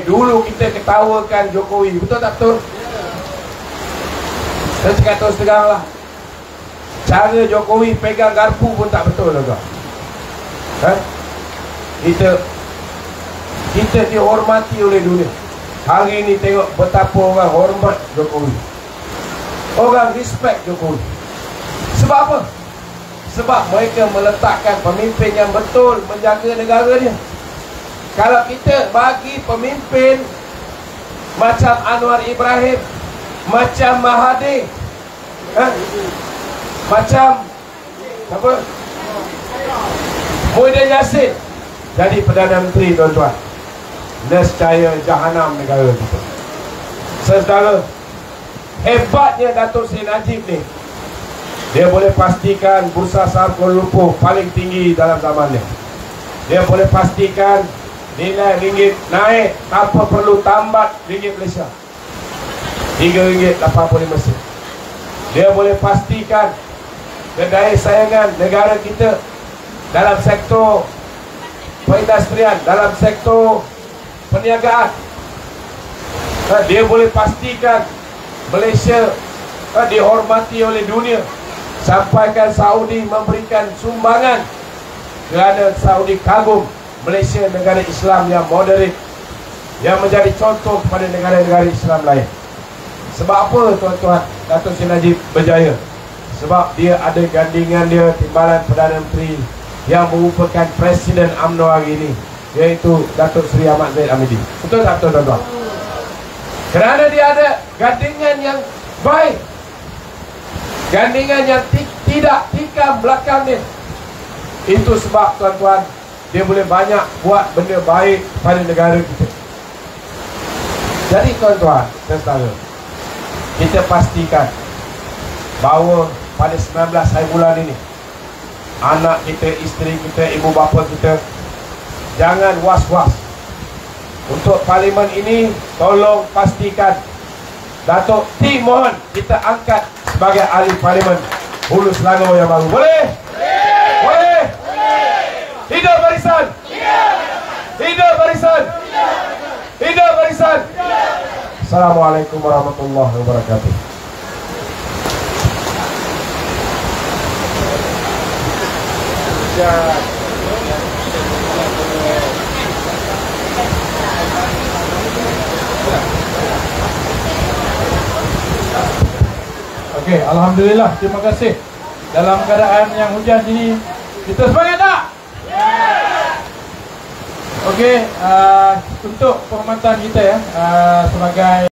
Dulu kita ketawakan Jokowi. Betul tak betul? Saya cakap terus terang lah, cara Jokowi pegang garpu pun tak betul lah. Kita dihormati oleh dunia. Hari ini tengok betapa orang hormat Jokowi, orang respect Jokowi. Sebab apa? Sebab mereka meletakkan pemimpin yang betul menjaga negara dia. Kalau kita bagi pemimpin macam Anwar Ibrahim, macam Mahathir, macam apa, Muhyiddin Yassin jadi Perdana Menteri, tuan-tuan, nescaya jahanam negara kita. Saudara, hebatnya Datuk Seri Najib ni, dia boleh pastikan bursa saham Kuala Lumpur paling tinggi dalam zamannya. Dia boleh pastikan nilai ringgit naik tanpa perlu tambat ringgit Malaysia, RM3.85. Dia boleh pastikan kedaya sayangan negara kita dalam sektor perindustrian, dalam sektor perniagaan. Dia boleh pastikan Malaysia dihormati oleh dunia, sampaikan Saudi memberikan sumbangan kerana Saudi kagum Malaysia negara Islam yang moderate, yang menjadi contoh kepada negara-negara Islam lain. Sebab apa tuan-tuan Datuk Seri Najib berjaya? Sebab dia ada gandingan dia, timbalan Perdana Menteri yang merupakan Presiden UMNO hari ini, iaitu Datuk Seri Ahmad Zahid Hamidi. Betul tak betul tuan-tuan? Kerana dia ada gandingan yang baik, gandingan yang tidak tikam belakang dia. Itu sebab tuan-tuan, dia boleh banyak buat benda baik pada negara kita. Jadi tuan-tuan dan saudara, kita pastikan bahawa pada 19 hari bulan ini, anak kita, isteri kita, ibu bapa kita jangan was-was. Untuk parlimen ini, tolong pastikan Datuk T. Mohan kita angkat sebagai ahli parlimen Hulu Selangor yang baru. Boleh? Boleh? Hidup barisan! Hidup barisan! Hidup barisan! Assalamualaikum warahmatullahi wabarakatuh. Okey, alhamdulillah, terima kasih. Dalam keadaan yang hujan ini, kita semangat tak? Okey, untuk penghormatan kita ya, sebagai